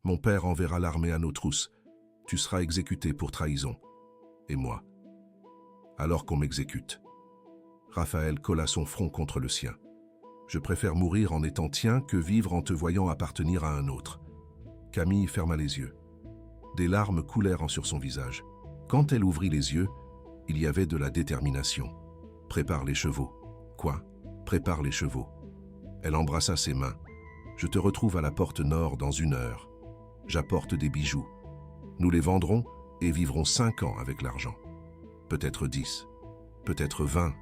Mon père enverra l'armée à nos trousses. Tu seras exécuté pour trahison. Et moi? Alors qu'on m'exécute. Raphaël colla son front contre le sien. Je préfère mourir en étant tien que vivre en te voyant appartenir à un autre. Camille ferma les yeux. Des larmes coulèrent sur son visage. Quand elle ouvrit les yeux, il y avait de la détermination. Prépare les chevaux. Quoi? Prépare les chevaux. Elle embrassa ses mains. Je te retrouve à la porte nord dans 1 heure. J'apporte des bijoux. Nous les vendrons et vivrons 5 ans avec l'argent. Peut-être 10, peut-être 20.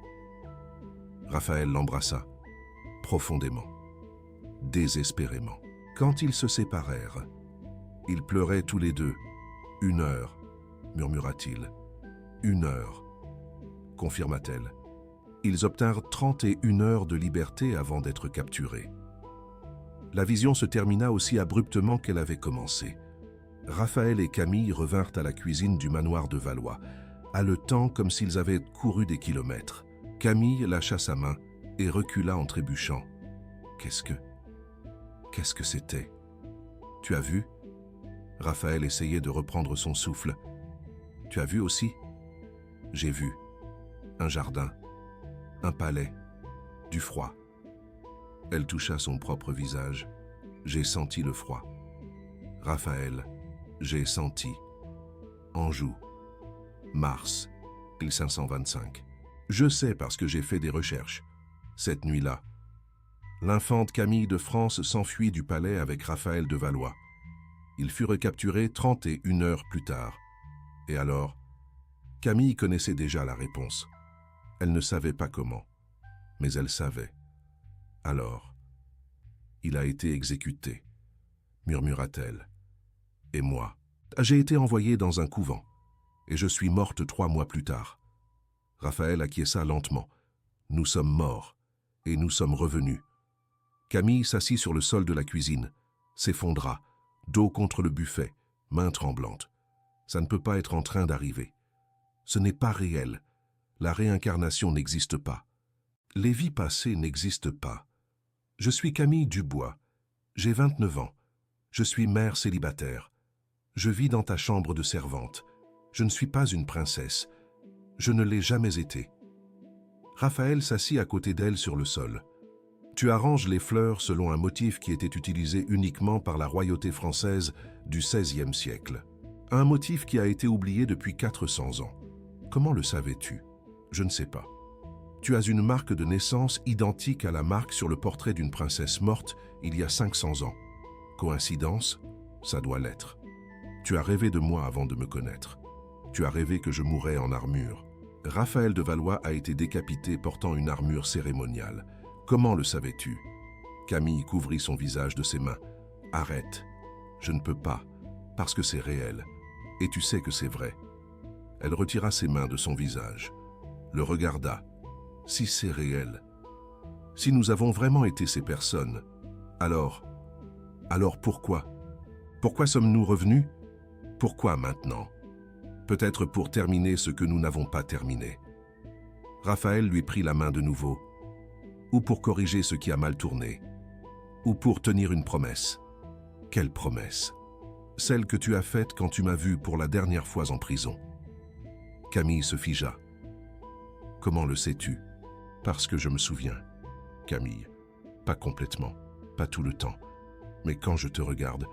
Raphaël l'embrassa, profondément, désespérément. Quand ils se séparèrent, ils pleuraient tous les deux. 1 heure, murmura-t-il. 1 heure, confirma-t-elle. Ils obtinrent 31 heures de liberté avant d'être capturés. La vision se termina aussi abruptement qu'elle avait commencé. Raphaël et Camille revinrent à la cuisine du manoir de Valois, haletant comme s'ils avaient couru des kilomètres. Camille lâcha sa main et recula en trébuchant. Qu'est-ce que c'était? Tu as vu? Raphaël essayait de reprendre son souffle. Tu as vu aussi? J'ai vu. Un jardin, un palais, du froid. Elle toucha son propre visage. J'ai senti le froid. Raphaël, j'ai senti. Anjou, mars 1525. Je sais parce que j'ai fait des recherches. Cette nuit-là, l'infante Camille de France s'enfuit du palais avec Raphaël de Valois. Il fut recapturé 31 heures plus tard. Et alors, Camille connaissait déjà la réponse. Elle ne savait pas comment, mais elle savait. Alors, il a été exécuté, murmura-t-elle. Et moi, j'ai été envoyée dans un couvent, et je suis morte 3 mois plus tard. Raphaël acquiesça lentement. Nous sommes morts, et nous sommes revenus. Camille s'assit sur le sol de la cuisine, s'effondra, dos contre le buffet, main tremblante. Ça ne peut pas être en train d'arriver. Ce n'est pas réel. La réincarnation n'existe pas. Les vies passées n'existent pas. Je suis Camille Dubois. J'ai 29 ans. Je suis mère célibataire. Je vis dans ta chambre de servante. Je ne suis pas une princesse. Je ne l'ai jamais été. Raphaël s'assit à côté d'elle sur le sol. Tu arranges les fleurs selon un motif qui était utilisé uniquement par la royauté française du XVIe siècle. Un motif qui a été oublié depuis 400 ans. Comment le savais-tu? Je ne sais pas. Tu as une marque de naissance identique à la marque sur le portrait d'une princesse morte il y a 500 ans. Coïncidence? Ça doit l'être. Tu as rêvé de moi avant de me connaître. Tu as rêvé que je mourrais en armure. Raphaël de Valois a été décapité portant une armure cérémoniale. Comment le savais-tu? Camille couvrit son visage de ses mains. Arrête. Je ne peux pas, parce que c'est réel. Et tu sais que c'est vrai. Elle retira ses mains de son visage, le regarda. Si c'est réel, si nous avons vraiment été ces personnes, alors pourquoi? Pourquoi sommes-nous revenus? Pourquoi maintenant? Peut-être pour terminer ce que nous n'avons pas terminé. Raphaël lui prit la main de nouveau, ou pour corriger ce qui a mal tourné, ou pour tenir une promesse. Quelle promesse? Celle que tu as faite quand tu m'as vu pour la dernière fois en prison. Camille se figea. Comment le sais-tu? Parce que je me souviens. Camille, pas complètement, pas tout le temps. Mais quand je te regarde,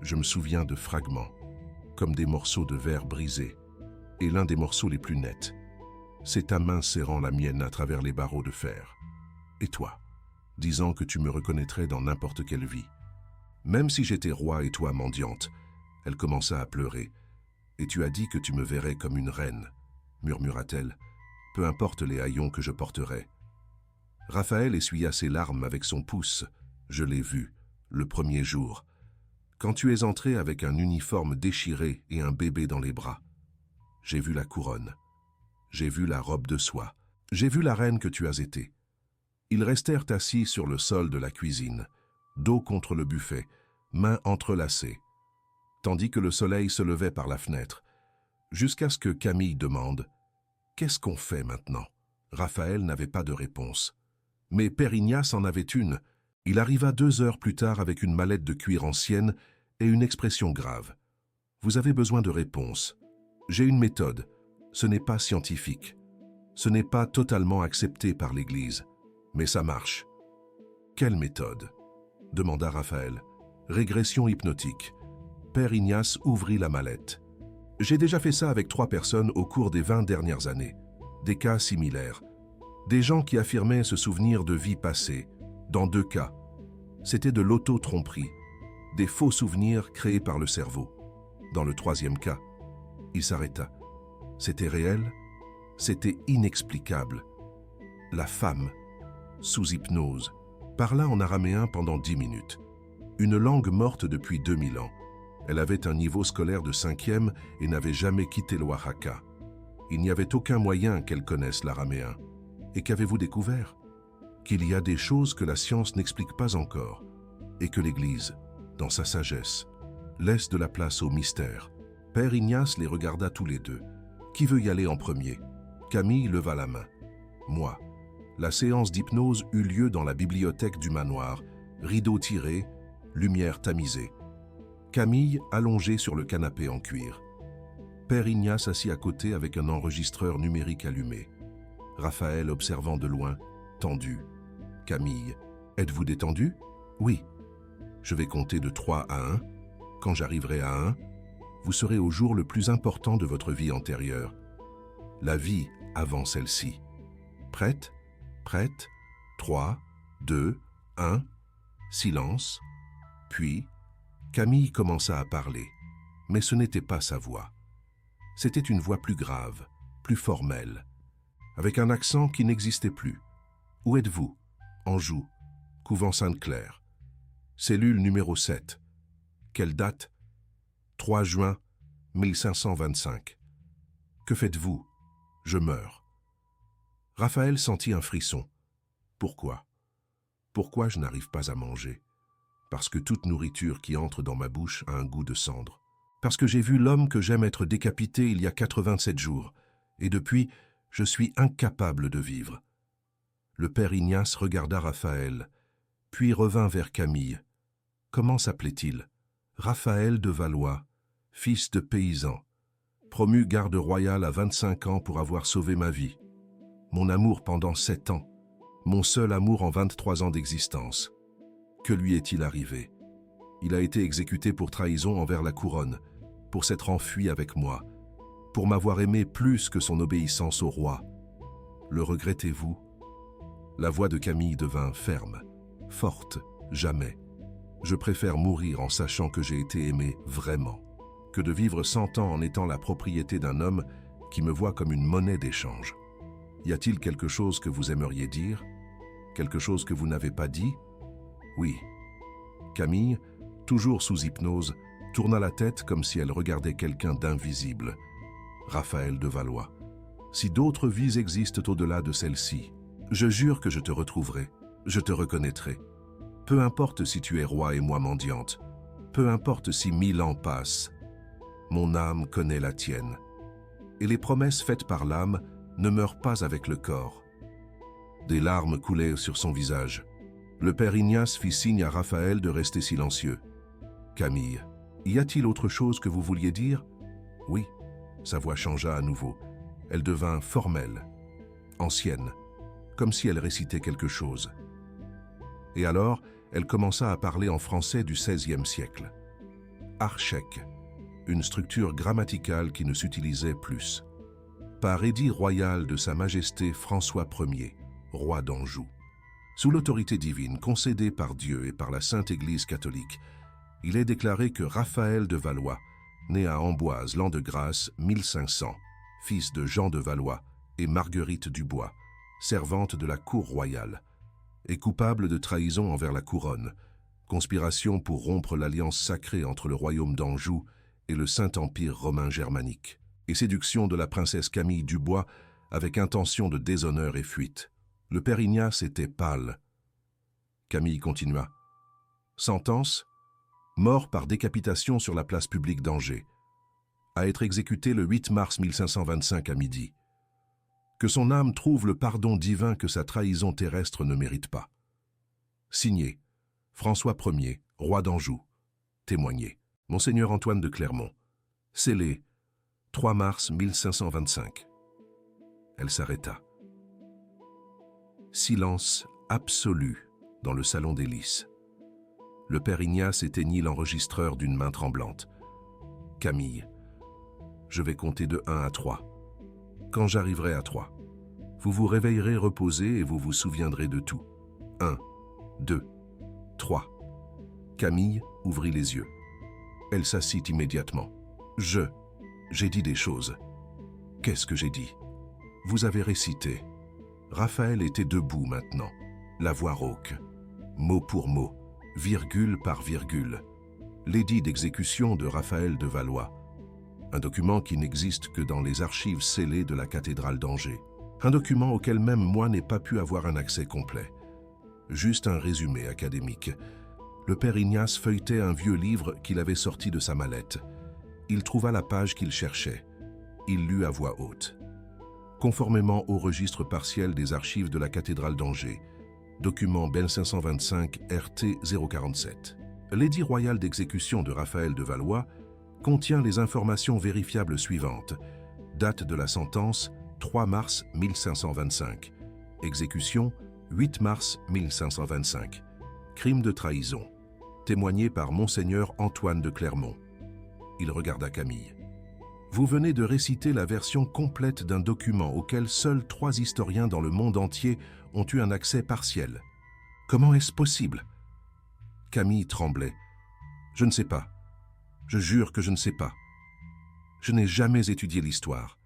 je me souviens de fragments, comme des morceaux de verre brisés. Et l'un des morceaux les plus nets, c'est ta main serrant la mienne à travers les barreaux de fer. Et toi, disant que tu me reconnaîtrais dans n'importe quelle vie. Même si j'étais roi et toi mendiante, elle commença à pleurer. Et tu as dit que tu me verrais comme une reine, murmura-t-elle. Peu importe les haillons que je porterai. Raphaël essuya ses larmes avec son pouce. Je l'ai vu, le premier jour, quand tu es entré avec un uniforme déchiré et un bébé dans les bras. J'ai vu la couronne. J'ai vu la robe de soie. J'ai vu la reine que tu as été. Ils restèrent assis sur le sol de la cuisine, dos contre le buffet, mains entrelacées, tandis que le soleil se levait par la fenêtre, jusqu'à ce que Camille demande « Qu'est-ce qu'on fait maintenant ?» Raphaël n'avait pas de réponse. Mais Père Ignace en avait une. Il arriva 2 heures plus tard avec une mallette de cuir ancienne et une expression grave. « Vous avez besoin de réponses. J'ai une méthode. Ce n'est pas scientifique. Ce n'est pas totalement accepté par l'Église. Mais ça marche. » « Quelle méthode ?» demanda Raphaël. « Régression hypnotique. » Père Ignace ouvrit la mallette. « J'ai déjà fait ça avec 3 personnes au cours des 20 dernières années. Des cas similaires. Des gens qui affirmaient se souvenir de vies passées. Dans 2 cas, c'était de l'auto-tromperie. Des faux souvenirs créés par le cerveau. Dans le 3e cas, il s'arrêta. C'était réel, c'était inexplicable. La femme, sous hypnose, parla en araméen pendant 10 minutes. Une langue morte depuis 2000 ans. Elle avait un niveau scolaire de 5e et n'avait jamais quitté l'Oaxaca. Il n'y avait aucun moyen qu'elle connaisse l'araméen. Et qu'avez-vous découvert? Qu'il y a des choses que la science n'explique pas encore, et que l'Église, dans sa sagesse, laisse de la place au mystère. Père Ignace les regarda tous les deux. Qui veut y aller en premier? Camille leva la main. Moi. La séance d'hypnose eut lieu dans la bibliothèque du manoir, rideaux tirés, lumière tamisée. Camille allongée sur le canapé en cuir. Père Ignace assis à côté avec un enregistreur numérique allumé. Raphaël observant de loin, tendu. Camille, êtes-vous détendu? Oui. Je vais compter de 3 à 1. Quand j'arriverai à 1, vous serez au jour le plus important de votre vie antérieure. La vie avant celle-ci. Prête? Prête? 3, 2, 1. Silence. Puis, Camille commença à parler, mais ce n'était pas sa voix. C'était une voix plus grave, plus formelle, avec un accent qui n'existait plus. Où êtes-vous? Anjou, couvent Sainte-Claire. Cellule numéro 7. Quelle date? 3 juin 1525. Que faites-vous? Je meurs. Raphaël sentit un frisson. Pourquoi? Pourquoi je n'arrive pas à manger? Parce que toute nourriture qui entre dans ma bouche a un goût de cendre. Parce que j'ai vu l'homme que j'aime être décapité il y a 87 jours. Et depuis, Je suis incapable de vivre. Le père Ignace regarda Raphaël, puis revint vers Camille. Comment s'appelait-il? Raphaël de Valois, fils de paysan, promu garde royal à 25 ans pour avoir sauvé ma vie. Mon amour pendant 7 ans, mon seul amour en 23 ans d'existence. Que lui est-il arrivé? Il a été exécuté pour trahison envers la couronne, pour s'être enfui avec moi, pour m'avoir aimé plus que son obéissance au roi. Le regrettez-vous? La voix de Camille devint ferme, forte, jamais. Je préfère mourir en sachant que j'ai été aimé vraiment, que de vivre 100 ans en étant la propriété d'un homme qui me voit comme une monnaie d'échange. Y a-t-il quelque chose que vous aimeriez dire? Quelque chose que vous n'avez pas dit? Oui. Camille, toujours sous hypnose, tourna la tête comme si elle regardait quelqu'un d'invisible. Raphaël de Valois. Si d'autres vies existent au-delà de celle-ci, je jure que je te retrouverai, je te reconnaîtrai. Peu importe si tu es roi et moi mendiante, peu importe si 1000 ans passent, mon âme connaît la tienne. Et les promesses faites par l'âme ne meurent pas avec le corps. Des larmes coulaient sur son visage. Le père Ignace fit signe à Raphaël de rester silencieux. Camille, y a-t-il autre chose que vous vouliez dire? Oui. Sa voix changea à nouveau. Elle devint formelle, ancienne, comme si elle récitait quelque chose. Et alors, elle commença à parler en français du XVIe siècle. Archèque, une structure grammaticale qui ne s'utilisait plus. Par édit royal de Sa Majesté François Ier, roi d'Anjou. Sous l'autorité divine concédée par Dieu et par la Sainte Église catholique, il est déclaré que Raphaël de Valois, né à Amboise l'an de grâce 1500, fils de Jean de Valois et Marguerite Dubois, servante de la cour royale, est coupable de trahison envers la couronne, conspiration pour rompre l'alliance sacrée entre le royaume d'Anjou et le Saint-Empire romain germanique, et séduction de la princesse Camille Dubois avec intention de déshonneur et fuite. Le père Ignace était pâle. Camille continua. Sentence, mort par décapitation sur la place publique d'Angers, à être exécuté le 8 mars 1525 à midi. Que son âme trouve le pardon divin que sa trahison terrestre ne mérite pas. Signé, François Ier, roi d'Anjou. Témoigné, Monseigneur Antoine de Clermont. Scellé, 3 mars 1525. Elle s'arrêta. Silence absolu dans le salon des lices. Le père Ignace éteignit l'enregistreur d'une main tremblante. Camille, je vais compter de 1 à 3. Quand j'arriverai à 3, vous vous réveillerez reposé et vous vous souviendrez de tout. 1, 2, 3. Camille ouvrit les yeux. Elle s'assit immédiatement. J'ai dit des choses. Qu'est-ce que j'ai dit? Vous avez récité. Raphaël était debout maintenant, la voix rauque, mot pour mot, virgule par virgule. L'édit d'exécution de Raphaël de Valois. Un document qui n'existe que dans les archives scellées de la cathédrale d'Angers. Un document auquel même moi n'ai pas pu avoir un accès complet. Juste un résumé académique. Le père Ignace feuilletait un vieux livre qu'il avait sorti de sa mallette. Il trouva la page qu'il cherchait. Il lut à voix haute. Conformément au registre partiel des archives de la cathédrale d'Angers, document BEL 525 RT 047. L'édit royal d'exécution de Raphaël de Valois contient les informations vérifiables suivantes. Date de la sentence 3 mars 1525. Exécution 8 mars 1525. Crime de trahison. Témoigné par Monseigneur Antoine de Clermont. Il regarda Camille. Vous venez de réciter la version complète d'un document auquel seuls 3 historiens dans le monde entier ont eu un accès partiel. Comment est-ce possible? Camille tremblait. Je ne sais pas. Je jure que je ne sais pas. Je n'ai jamais étudié l'histoire.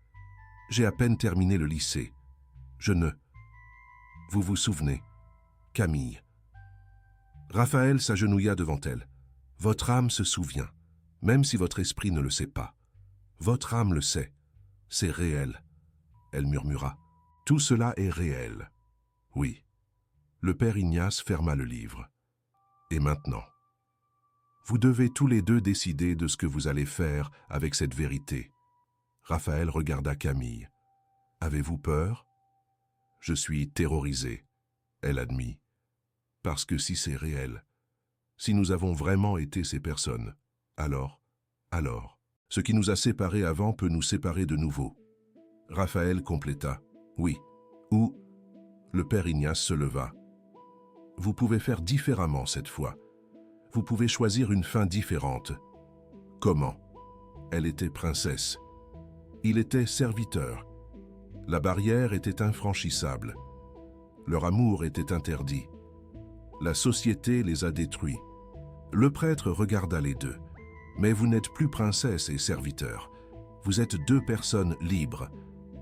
J'ai à peine terminé le lycée. Je ne... Vous vous souvenez? Camille. Raphaël s'agenouilla devant elle. Votre âme se souvient, même si votre esprit ne le sait pas. Votre âme le sait. C'est réel. Elle murmura. Tout cela est réel. Oui. Le père Ignace ferma le livre. Et maintenant? Vous devez tous les deux décider de ce que vous allez faire avec cette vérité. Raphaël regarda Camille. Avez-vous peur? Je suis terrorisée, elle admit. Parce que si c'est réel, si nous avons vraiment été ces personnes, alors, ce qui nous a séparés avant peut nous séparer de nouveau. Raphaël compléta. Oui. Ou, le père Ignace se leva. Vous pouvez faire différemment cette fois. Vous pouvez choisir une fin différente. Comment? Elle était princesse. Il était serviteur. La barrière était infranchissable. Leur amour était interdit. La société les a détruits. Le prêtre regarda les deux. Mais vous n'êtes plus princesse et serviteur. Vous êtes deux personnes libres,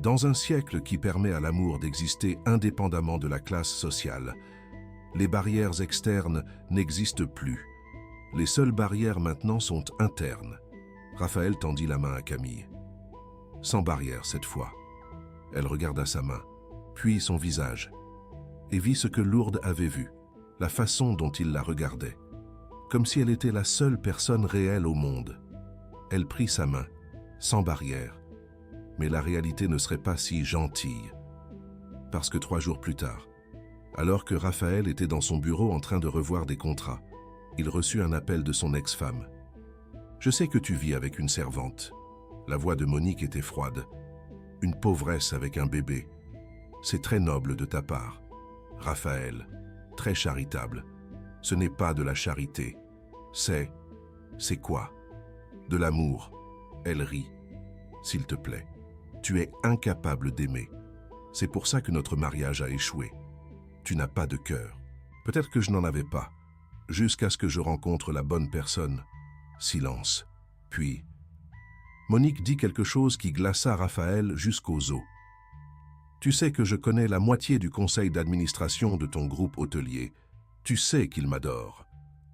dans un siècle qui permet à l'amour d'exister indépendamment de la classe sociale. Les barrières externes n'existent plus. Les seules barrières maintenant sont internes. Raphaël tendit la main à Camille. Sans barrière cette fois. Elle regarda sa main, puis son visage, et vit ce que Lourdes avait vu, la façon dont il la regardait, comme si elle était la seule personne réelle au monde. Elle prit sa main, sans barrière, mais la réalité ne serait pas si gentille. Parce que 3 jours plus tard, alors que Raphaël était dans son bureau en train de revoir des contrats, il reçut un appel de son ex-femme. « Je sais que tu vis avec une servante. » La voix de Monique était froide. « Une pauvresse avec un bébé. C'est très noble de ta part. Raphaël, très charitable. Ce n'est pas de la charité. C'est quoi? De l'amour. » Elle rit. « S'il te plaît, tu es incapable d'aimer. C'est pour ça que notre mariage a échoué. Tu n'as pas de cœur. Peut-être que je n'en avais pas, jusqu'à ce que je rencontre la bonne personne. » Silence. Puis, Monique dit quelque chose qui glaça Raphaël jusqu'aux os. « Tu sais que je connais la moitié du conseil d'administration de ton groupe hôtelier. Tu sais qu'il m'adore.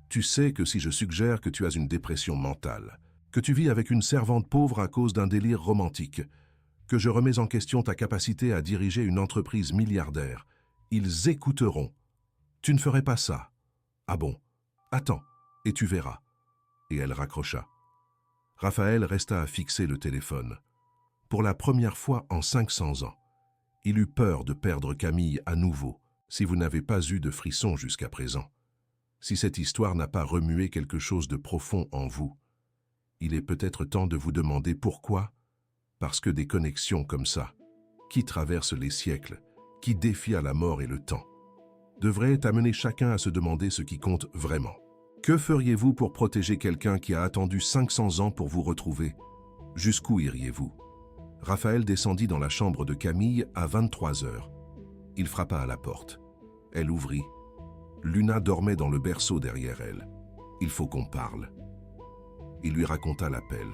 Tu sais que si je suggère que tu as une dépression mentale, que tu vis avec une servante pauvre à cause d'un délire romantique, que je remets en question ta capacité à diriger une entreprise milliardaire, ils écouteront. Tu ne ferais pas ça. Ah bon? Attends, et tu verras. » Et elle raccrocha. Raphaël resta à fixer le téléphone. Pour la première fois en 500 ans, il eut peur de perdre Camille à nouveau, si vous n'avez pas eu de frissons jusqu'à présent. Si cette histoire n'a pas remué quelque chose de profond en vous, il est peut-être temps de vous demander pourquoi. Parce que des connexions comme ça, qui traversent les siècles, qui défient la mort et le temps, devraient amener chacun à se demander ce qui compte vraiment. Que feriez-vous pour protéger quelqu'un qui a attendu 500 ans pour vous retrouver? Jusqu'où iriez-vous? Raphaël descendit dans la chambre de Camille à 23 heures. Il frappa à la porte. Elle ouvrit. Luna dormait dans le berceau derrière elle. « Il faut qu'on parle. » Il lui raconta l'appel.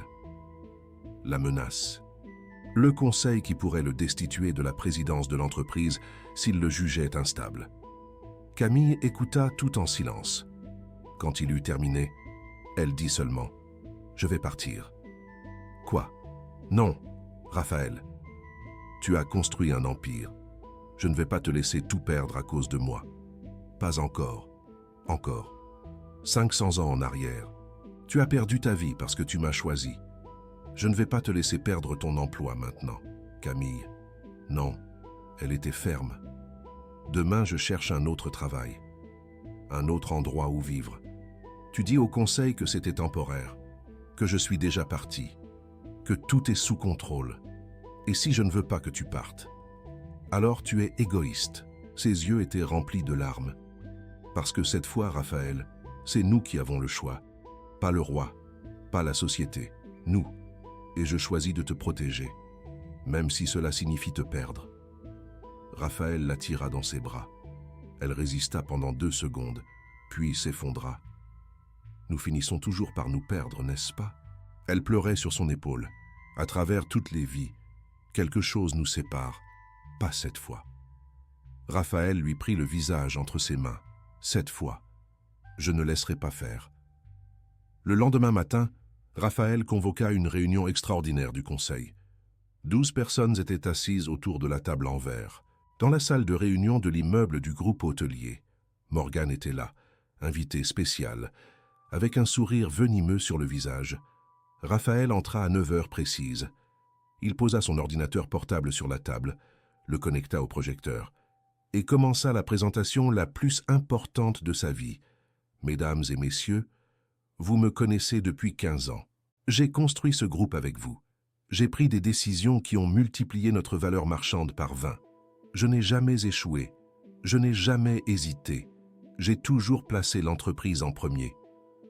La menace. Le conseil qui pourrait le destituer de la présidence de l'entreprise s'il le jugeait instable. Camille écouta tout en silence. Quand il eut terminé, elle dit seulement « Je vais partir. » Quoi? Non, Raphaël. Tu as construit un empire. Je ne vais pas te laisser tout perdre à cause de moi. Pas encore. Encore. 500 ans en arrière. Tu as perdu ta vie parce que tu m'as choisi. Je ne vais pas te laisser perdre ton emploi maintenant, Camille. Non, elle était ferme. Demain, je cherche un autre travail. Un autre endroit où vivre. Tu dis au conseil que c'était temporaire, que je suis déjà parti, que tout est sous contrôle. Et si je ne veux pas que tu partes? Alors tu es égoïste. Ses yeux étaient remplis de larmes. Parce que cette fois, Raphaël, c'est nous qui avons le choix. Pas le roi, pas la société, nous. Et je choisis de te protéger, même si cela signifie te perdre. Raphaël la tira dans ses bras. Elle résista pendant 2 secondes, puis s'effondra. Nous finissons toujours par nous perdre, n'est-ce pas? Elle pleurait sur son épaule. À travers toutes les vies, quelque chose nous sépare, pas cette fois. Raphaël lui prit le visage entre ses mains. Cette fois, je ne laisserai pas faire. Le lendemain matin, Raphaël convoqua une réunion extraordinaire du conseil. 12 personnes étaient assises autour de la table en verre, dans la salle de réunion de l'immeuble du groupe hôtelier. Morgane était là, invité spécial, avec un sourire venimeux sur le visage. Raphaël entra à 9 heures précises. Il posa son ordinateur portable sur la table, le connecta au projecteur et commença la présentation la plus importante de sa vie. « Mesdames et messieurs, vous me connaissez depuis 15 ans. J'ai construit ce groupe avec vous. J'ai pris des décisions qui ont multiplié notre valeur marchande par 20. Je n'ai jamais échoué. Je n'ai jamais hésité. J'ai toujours placé l'entreprise en premier.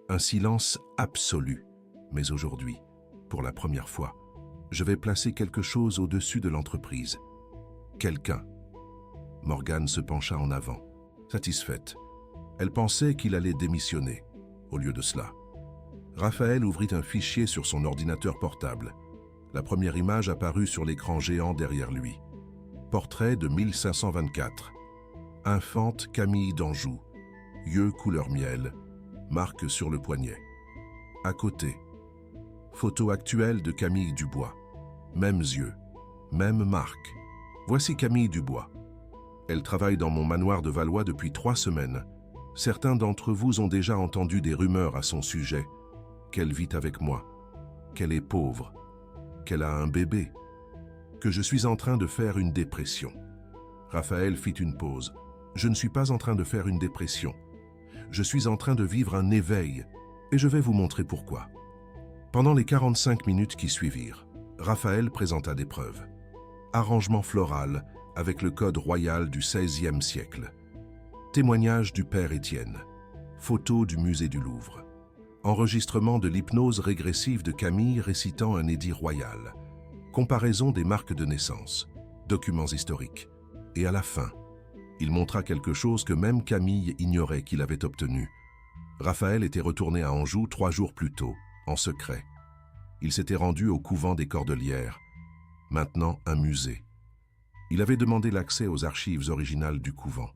Un silence absolu. Mais aujourd'hui, pour la première fois, je vais placer quelque chose au-dessus de l'entreprise. Quelqu'un. » Morgane se pencha en avant, satisfaite. Elle pensait qu'il allait démissionner. Au lieu de cela, Raphaël ouvrit un fichier sur son ordinateur portable. La première image apparut sur l'écran géant derrière lui. Portrait de 1524. Infante Camille d'Anjou. Yeux couleur miel. Marque sur le poignet. À côté, photo actuelle de Camille Dubois. Mêmes yeux, même marque. Voici Camille Dubois. Elle travaille dans mon manoir de Valois depuis 3 semaines. Certains d'entre vous ont déjà entendu des rumeurs à son sujet. Qu'elle vit avec moi, qu'elle est pauvre, qu'elle a un bébé, que je suis en train de faire une dépression. Raphaël fit une pause. Je ne suis pas en train de faire une dépression. Je suis en train de vivre un éveil et je vais vous montrer pourquoi. Pendant les 45 minutes qui suivirent, Raphaël présenta des preuves. Arrangement floral avec le code royal du XVIe siècle. Témoignage du père Étienne. Photo du musée du Louvre. Enregistrement de l'hypnose régressive de Camille récitant un édit royal. Comparaison des marques de naissance. Documents historiques. Et à la fin, il montra quelque chose que même Camille ignorait qu'il avait obtenu. Raphaël était retourné à Anjou 3 jours plus tôt, en secret. Il s'était rendu au couvent des Cordelières, maintenant un musée. Il avait demandé l'accès aux archives originales du couvent.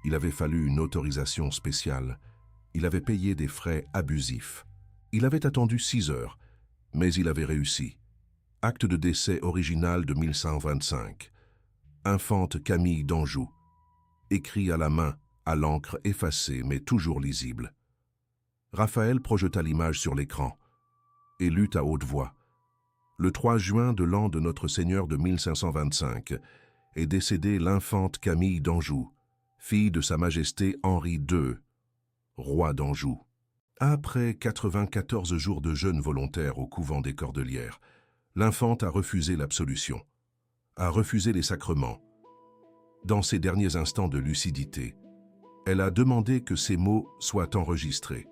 Il avait fallu une autorisation spéciale. Il avait payé des frais abusifs. Il avait attendu 6 heures, mais il avait réussi. Acte de décès original de 1125. Infante Camille d'Anjou. Écrit à la main, à l'encre effacée mais toujours lisible. Raphaël projeta l'image sur l'écran et lut à haute voix. Le 3 juin de l'an de notre Seigneur de 1525 est décédée l'infante Camille d'Anjou, fille de Sa Majesté Henri II, roi d'Anjou. Après 94 jours de jeûne volontaire au couvent des Cordelières, l'infante a refusé l'absolution, a refusé les sacrements. Dans ses derniers instants de lucidité, elle a demandé que ces mots soient enregistrés.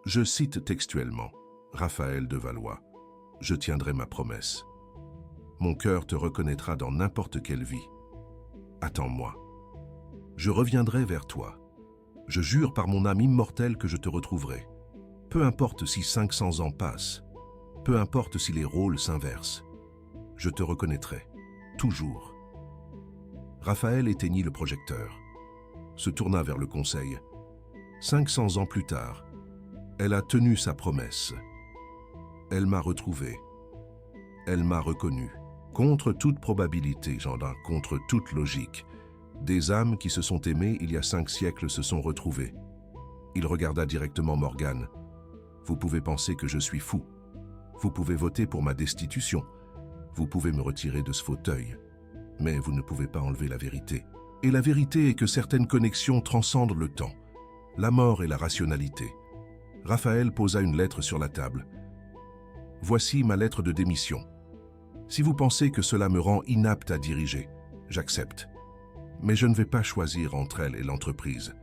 Je cite textuellement, Raphaël de Valois, « Je tiendrai ma promesse. Mon cœur te reconnaîtra dans n'importe quelle vie. Attends-moi. Je reviendrai vers toi. Je jure par mon âme immortelle que je te retrouverai. Peu importe si 500 ans passent, peu importe si les rôles s'inversent, je te reconnaîtrai, toujours. » Raphaël éteignit le projecteur, se tourna vers le conseil. 500 ans plus tard, elle a tenu sa promesse. Elle m'a retrouvé. Elle m'a reconnu. Contre toute probabilité, Gendrin, contre toute logique, des âmes qui se sont aimées il y a 5 siècles se sont retrouvées. Il regarda directement Morgane. Vous pouvez penser que je suis fou. Vous pouvez voter pour ma destitution. Vous pouvez me retirer de ce fauteuil. Mais vous ne pouvez pas enlever la vérité. Et la vérité est que certaines connexions transcendent le temps, la mort et la rationalité. Raphaël posa une lettre sur la table. Voici ma lettre de démission. Si vous pensez que cela me rend inapte à diriger, j'accepte. Mais je ne vais pas choisir entre elle et l'entreprise.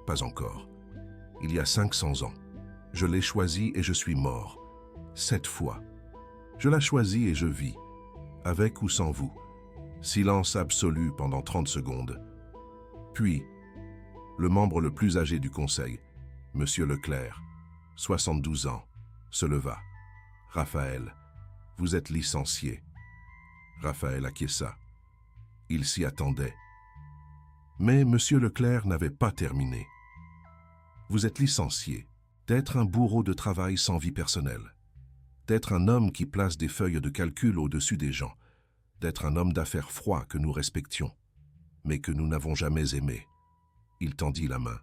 Pas encore. Il y a 500 ans, je l'ai choisie et je suis mort. 7 fois. Je la choisis et je vis, avec ou sans vous. Silence absolu pendant 30 secondes. Puis, le membre le plus âgé du conseil, Monsieur Leclerc, 72 ans, se leva. Raphaël, vous êtes licencié. Raphaël acquiesça. Il s'y attendait. Mais Monsieur Leclerc n'avait pas terminé. Vous êtes licencié d'être un bourreau de travail sans vie personnelle, d'être un homme qui place des feuilles de calcul au-dessus des gens, d'être un homme d'affaires froid que nous respections, mais que nous n'avons jamais aimé. Il tendit la main.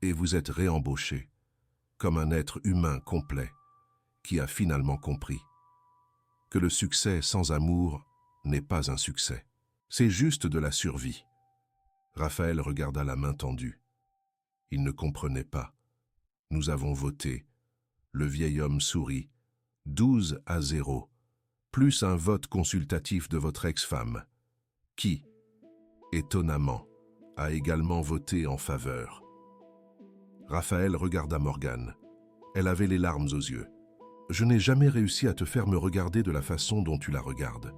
Et vous êtes réembauché, comme un être humain complet, qui a finalement compris que le succès sans amour n'est pas un succès. C'est juste de la survie. Raphaël regarda la main tendue. Il ne comprenait pas. Nous avons voté. Le vieil homme sourit. 12-0, plus un vote consultatif de votre ex-femme, qui, étonnamment, a également voté en faveur. Raphaël regarda Morgane. Elle avait les larmes aux yeux. Je n'ai jamais réussi à te faire me regarder de la façon dont tu la regardes.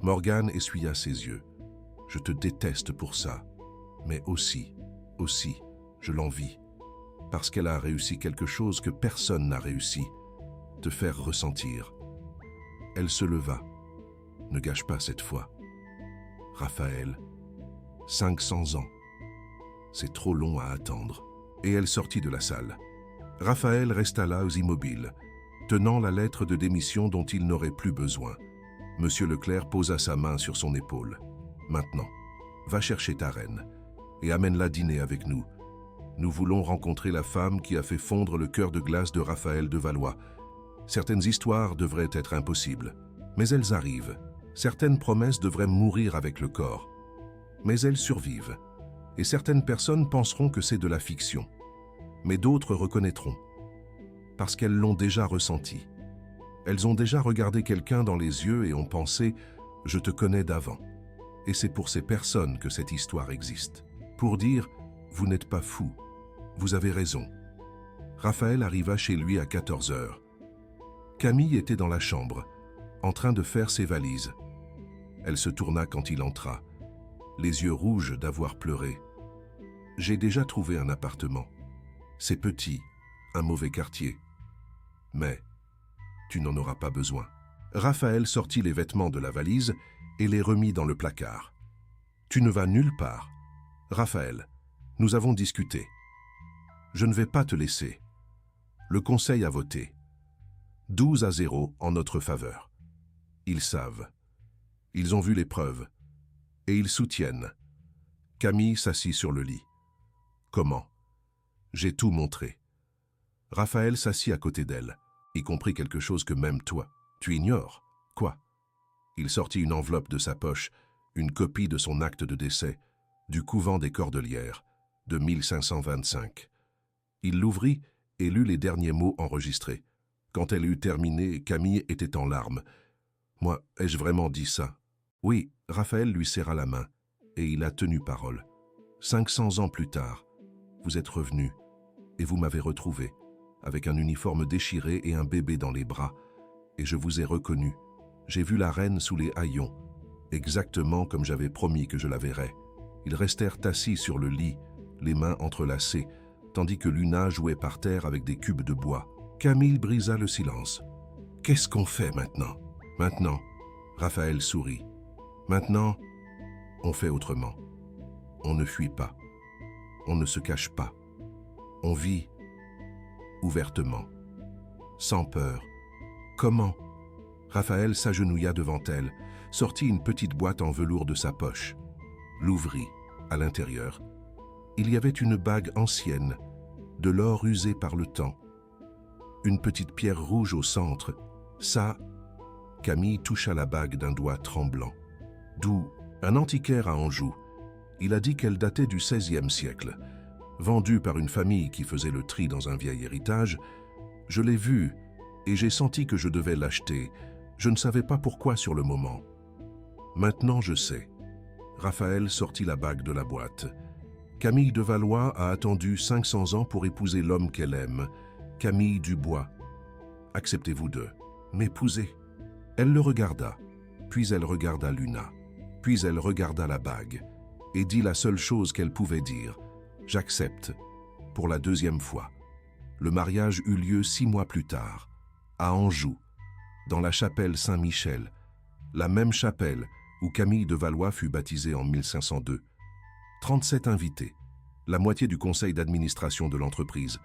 Morgane essuya ses yeux. Je te déteste pour ça, mais aussi, je l'envie, parce qu'elle a réussi quelque chose que personne n'a réussi, te faire ressentir. Elle se leva. Ne gâche pas cette fois. Raphaël, 500 ans. C'est trop long à attendre. Et elle sortit de la salle. Raphaël resta là immobile, tenant la lettre de démission dont il n'aurait plus besoin. Monsieur Leclerc posa sa main sur son épaule. Maintenant, va chercher ta reine et amène-la dîner avec nous. Nous voulons rencontrer la femme qui a fait fondre le cœur de glace de Raphaël de Valois. Certaines histoires devraient être impossibles, mais elles arrivent. Certaines promesses devraient mourir avec le corps, mais elles survivent. Et certaines personnes penseront que c'est de la fiction, mais d'autres reconnaîtront, parce qu'elles l'ont déjà ressenti. Elles ont déjà regardé quelqu'un dans les yeux et ont pensé « je te connais d'avant ». Et c'est pour ces personnes que cette histoire existe. Pour dire « vous n'êtes pas fou, vous avez raison ». Raphaël arriva chez lui à 14 heures. Camille était dans la chambre, en train de faire ses valises. Elle se tourna quand il entra, les yeux rouges d'avoir pleuré. « J'ai déjà trouvé un appartement. C'est petit, un mauvais quartier. Mais tu n'en auras pas besoin. » Raphaël sortit les vêtements de la valise et les remit dans le placard. « Tu ne vas nulle part. Raphaël, nous avons discuté. Je ne vais pas te laisser. Le conseil a voté. 12-0 en notre faveur. Ils savent. Ils ont vu les preuves. Et ils soutiennent. » Camille s'assit sur le lit. « Comment ? J'ai tout montré. » Raphaël s'assit à côté d'elle, y compris quelque chose que même toi, tu ignores. Quoi ? Il sortit une enveloppe de sa poche, une copie de son acte de décès, du couvent des Cordelières, de 1525. Il l'ouvrit et lut les derniers mots enregistrés. Quand elle eut terminé, Camille était en larmes. « Moi, ai-je vraiment dit ça ?» Oui, Raphaël lui serra la main, et il a tenu parole. 500 ans plus tard, vous êtes revenu, et vous m'avez retrouvé, avec un uniforme déchiré et un bébé dans les bras, et je vous ai reconnu. J'ai vu la reine sous les haillons, exactement comme j'avais promis que je la verrais. Ils restèrent assis sur le lit, les mains entrelacées, tandis que Luna jouait par terre avec des cubes de bois. Camille brisa le silence. « Qu'est-ce qu'on fait maintenant ?»« Maintenant », Raphaël sourit. « Maintenant, on fait autrement. On ne fuit pas. On ne se cache pas. On vit ouvertement, sans peur. » « Comment ?» Raphaël s'agenouilla devant elle, sortit une petite boîte en velours de sa poche, l'ouvrit. À l'intérieur, il y avait une bague ancienne, de l'or usé par le temps. Une petite pierre rouge au centre. Ça, Camille toucha la bague d'un doigt tremblant. D'où un antiquaire à Anjou. Il a dit qu'elle datait du XVIe siècle. Vendue par une famille qui faisait le tri dans un vieil héritage, je l'ai vue et j'ai senti que je devais l'acheter. Je ne savais pas pourquoi sur le moment. Maintenant, je sais. Raphaël sortit la bague de la boîte. Camille de Valois a attendu 500 ans pour épouser l'homme qu'elle aime, Camille Dubois. Acceptez-vous de m'épouser? Elle le regarda, puis elle regarda Luna, puis elle regarda la bague, et dit la seule chose qu'elle pouvait dire. J'accepte, pour la deuxième fois. Le mariage eut lieu 6 mois plus tard, à Anjou, dans la chapelle Saint-Michel, la même chapelle où Camille de Valois fut baptisée en 1502. 37 invités, la moitié du conseil d'administration de l'entreprise,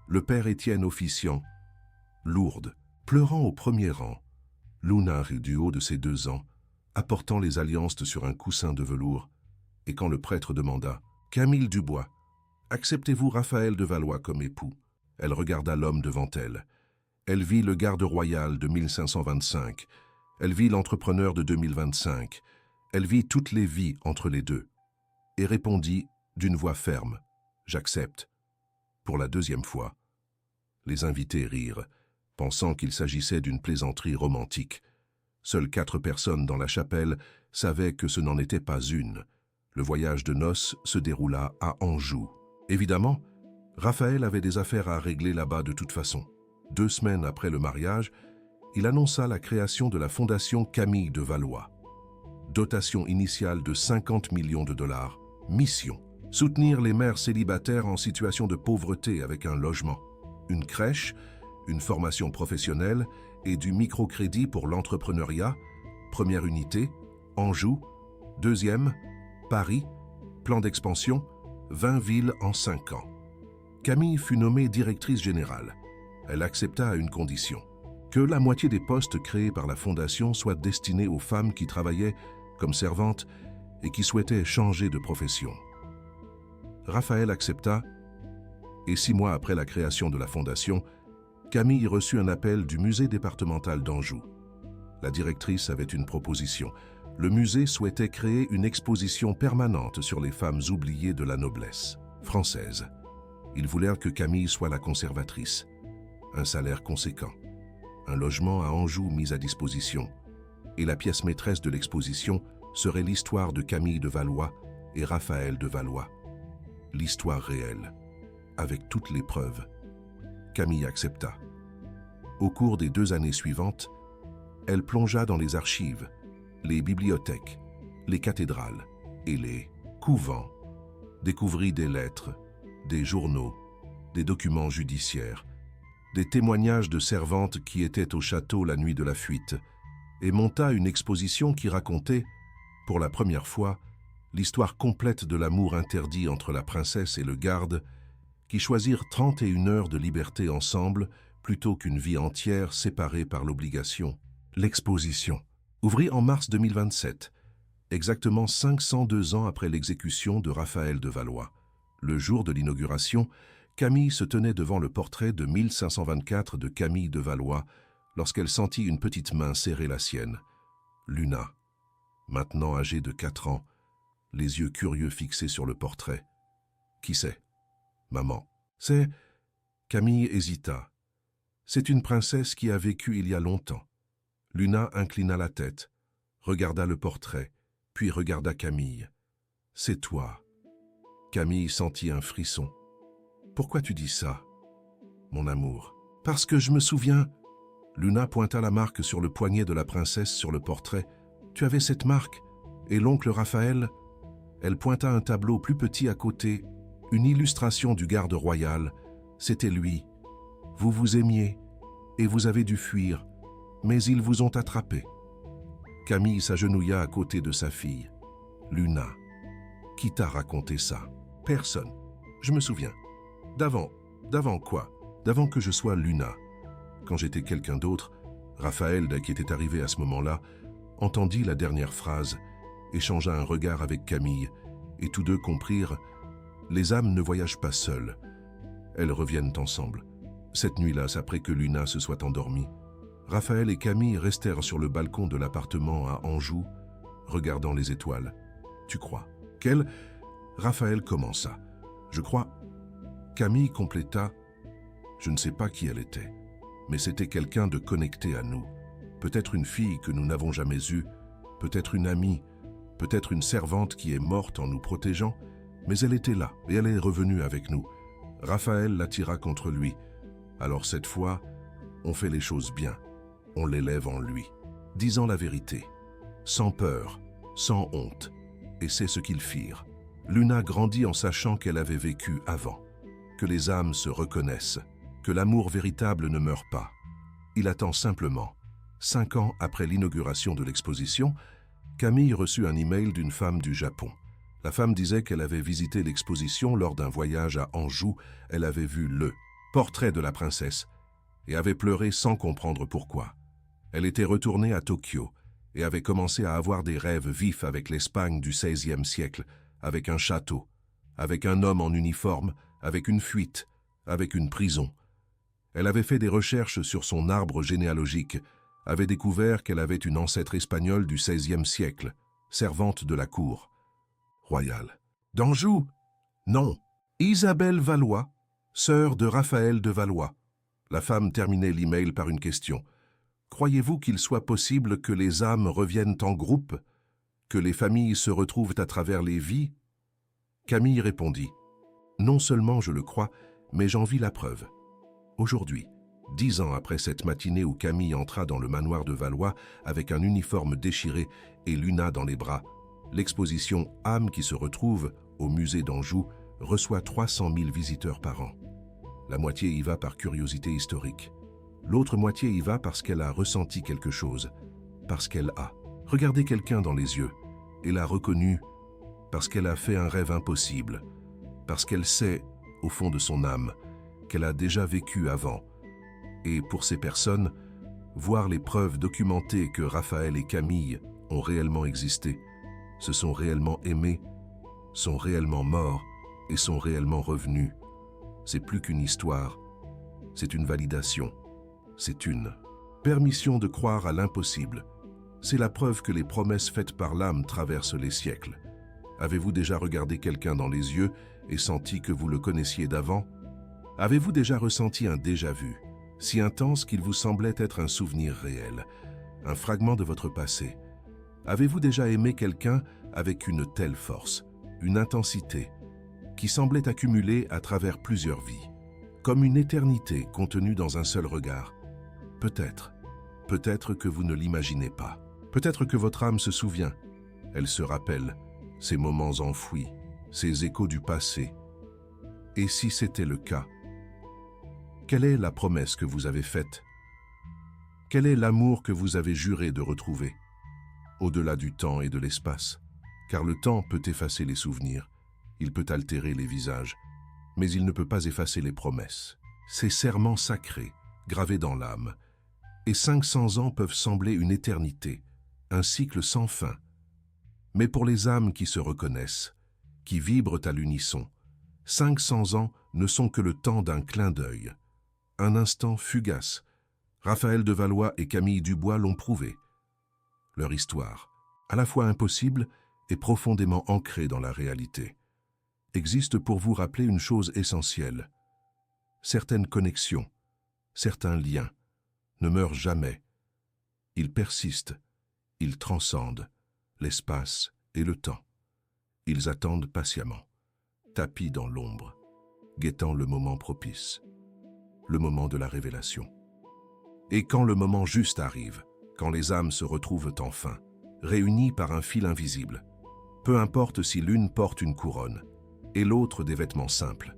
le père Étienne officiant, Lourdes, pleurant au premier rang, Luna rit du haut de ses 2 ans, apportant les alliances sur un coussin de velours, et quand le prêtre demanda « Camille Dubois, acceptez-vous Raphaël de Valois comme époux ?» Elle regarda l'homme devant elle. Elle vit le garde royal de 1525, Elle vit l'entrepreneur de 2025. Elle vit toutes les vies entre les deux. Et répondit d'une voix ferme, « J'accepte. » Pour la deuxième fois. Les invités rirent, pensant qu'il s'agissait d'une plaisanterie romantique. Seules 4 personnes dans la chapelle savaient que ce n'en était pas une. Le voyage de noces se déroula à Anjou. Évidemment, Raphaël avait des affaires à régler là-bas de toute façon. 2 semaines après le mariage, il annonça la création de la fondation Camille de Valois. Dotation initiale de 50 millions de dollars. Mission: soutenir les mères célibataires en situation de pauvreté avec un logement, une crèche, une formation professionnelle et du microcrédit pour l'entrepreneuriat. Première unité, Anjou. Deuxième, Paris. Plan d'expansion, 20 villes en 5 ans. Camille fut nommée directrice générale. Elle accepta à une condition: que la moitié des postes créés par la fondation soient destinés aux femmes qui travaillaient comme servantes et qui souhaitaient changer de profession. Raphaël accepta, et 6 mois après la création de la fondation, Camille reçut un appel du musée départemental d'Anjou. La directrice avait une proposition. Le musée souhaitait créer une exposition permanente sur les femmes oubliées de la noblesse française. Ils voulèrent que Camille soit la conservatrice. Un salaire conséquent, un logement à Anjou mis à disposition, et la pièce maîtresse de l'exposition serait l'histoire de Camille de Valois et Raphaël de Valois. L'histoire réelle, avec toutes les preuves. Camille accepta. Au cours des 2 années suivantes, elle plongea dans les archives, les bibliothèques, les cathédrales et les couvents, découvrit des lettres, des journaux, des documents judiciaires, des témoignages de servantes qui étaient au château la nuit de la fuite, et monta une exposition qui racontait, pour la première fois, l'histoire complète de l'amour interdit entre la princesse et le garde, qui choisirent 31 heures de liberté ensemble plutôt qu'une vie entière séparée par l'obligation. L'exposition ouvrit en mars 2027, exactement 502 ans après l'exécution de Raphaël de Valois. Le jour de l'inauguration, Camille se tenait devant le portrait de 1524 de Camille de Valois lorsqu'elle sentit une petite main serrer la sienne. Luna, maintenant âgée de 4 ans, les yeux curieux fixés sur le portrait. « Qui c'est ?»« Maman. »« C'est... » Camille hésita. « C'est une princesse qui a vécu il y a longtemps. » Luna inclina la tête, regarda le portrait, puis regarda Camille. « C'est toi. » Camille sentit un frisson. « Pourquoi tu dis ça, mon amour ?»« Parce que je me souviens... » Luna pointa la marque sur le poignet de la princesse sur le portrait. « Tu avais cette marque, et l'oncle Raphaël... » Elle pointa un tableau plus petit à côté, une illustration du garde royal. C'était lui. Vous vous aimiez, et vous avez dû fuir, mais ils vous ont attrapé. Camille s'agenouilla à côté de sa fille. Luna. Qui t'a raconté ça? Personne. Je me souviens. D'avant quoi? D'avant que je sois Luna. Quand j'étais quelqu'un d'autre, Raphaël, qui était arrivé à ce moment-là, entendit la dernière phrase, échangea un regard avec Camille, et tous deux comprirent « Les âmes ne voyagent pas seules. Elles reviennent ensemble. » Cette nuit-là, après que Luna se soit endormie, Raphaël et Camille restèrent sur le balcon de l'appartement à Anjou, regardant les étoiles. « Tu crois? » Quelle? Raphaël commença. « Je crois. » Camille compléta. « Je ne sais pas qui elle était, mais c'était quelqu'un de connecté à nous. Peut-être une fille que nous n'avons jamais eue, peut-être une amie, peut-être une servante qui est morte en nous protégeant, mais elle était là et elle est revenue avec nous. Raphaël l'attira contre lui. Alors cette fois, on fait les choses bien. On l'élève en lui, disant la vérité, sans peur, sans honte. Et c'est ce qu'ils firent. Luna grandit en sachant qu'elle avait vécu avant, que les âmes se reconnaissent, que l'amour véritable ne meurt pas. Il attend simplement. 5 ans après l'inauguration de l'exposition, Camille reçut un email d'une femme du Japon. La femme disait qu'elle avait visité l'exposition lors d'un voyage à Anjou. Elle avait vu le portrait de la princesse et avait pleuré sans comprendre pourquoi. Elle était retournée à Tokyo et avait commencé à avoir des rêves vifs avec l'Espagne du XVIe siècle, avec un château, avec un homme en uniforme, avec une fuite, avec une prison. Elle avait fait des recherches sur son arbre généalogique, avait découvert qu'elle avait une ancêtre espagnole du XVIe siècle, servante de la cour royale. D'Anjou? Non. Isabelle Valois, sœur de Raphaël de Valois. La femme terminait l'email par une question. Croyez-vous qu'il soit possible que les âmes reviennent en groupe, que les familles se retrouvent à travers les vies? Camille répondit. Non seulement je le crois, mais j'en vis la preuve. Aujourd'hui, 10 ans après cette matinée où Camille entra dans le manoir de Valois avec un uniforme déchiré et Luna dans les bras, l'exposition Âmes qui se retrouvent au musée d'Anjou reçoit 300 000 visiteurs par an. La moitié y va par curiosité historique. L'autre moitié y va parce qu'elle a ressenti quelque chose, parce qu'elle a regardé quelqu'un dans les yeux et l'a reconnu, parce qu'elle a fait un rêve impossible, parce qu'elle sait, au fond de son âme, qu'elle a déjà vécu avant. Et pour ces personnes, voir les preuves documentées que Raphaël et Camille ont réellement existé, se sont réellement aimés, sont réellement morts et sont réellement revenus, c'est plus qu'une histoire, c'est une validation, c'est une permission de croire à l'impossible. C'est la preuve que les promesses faites par l'âme traversent les siècles. Avez-vous déjà regardé quelqu'un dans les yeux et senti que vous le connaissiez d'avant? Avez-vous déjà ressenti un déjà-vu, si intense qu'il vous semblait être un souvenir réel, un fragment de votre passé? Avez-vous déjà aimé quelqu'un avec une telle force, une intensité, qui semblait accumuler à travers plusieurs vies, comme une éternité contenue dans un seul regard? Peut-être que vous ne l'imaginez pas. Peut-être que votre âme se souvient, elle se rappelle, ces moments enfouis, ces échos du passé. Et si c'était le cas, quelle est la promesse que vous avez faite? Quel est l'amour que vous avez juré de retrouver? Au-delà du temps et de l'espace, car le temps peut effacer les souvenirs, il peut altérer les visages, mais il ne peut pas effacer les promesses. Ces serments sacrés, gravés dans l'âme, et 500 ans peuvent sembler une éternité, un cycle sans fin. Mais pour les âmes qui se reconnaissent, qui vibrent à l'unisson, 500 ans ne sont que le temps d'un clin d'œil, un instant fugace. Raphaël de Valois et Camille Dubois l'ont prouvé. Leur histoire, à la fois impossible et profondément ancrée dans la réalité, existe pour vous rappeler une chose essentielle. Certaines connexions, certains liens ne meurent jamais. Ils persistent, ils transcendent l'espace et le temps. Ils attendent patiemment, tapis dans l'ombre, guettant le moment propice, le moment de la révélation. Et quand le moment juste arrive, quand les âmes se retrouvent enfin, réunies par un fil invisible, peu importe si l'une porte une couronne et l'autre des vêtements simples,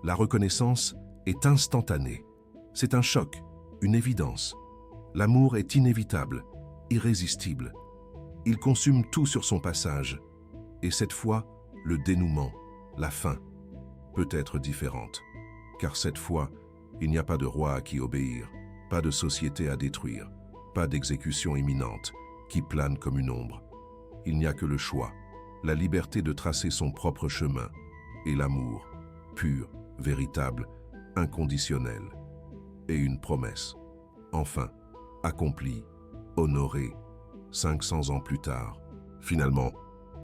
la reconnaissance est instantanée. C'est un choc, une évidence. L'amour est inévitable, irrésistible. Il consume tout sur son passage. Et cette fois, le dénouement, la fin, peut être différente. Car cette fois, il n'y a pas de roi à qui obéir, pas de société à détruire, pas d'exécution imminente qui plane comme une ombre. Il n'y a que le choix, la liberté de tracer son propre chemin, et l'amour, pur, véritable, inconditionnel, et une promesse, enfin, accomplie, honorée, 500 ans plus tard. Finalement,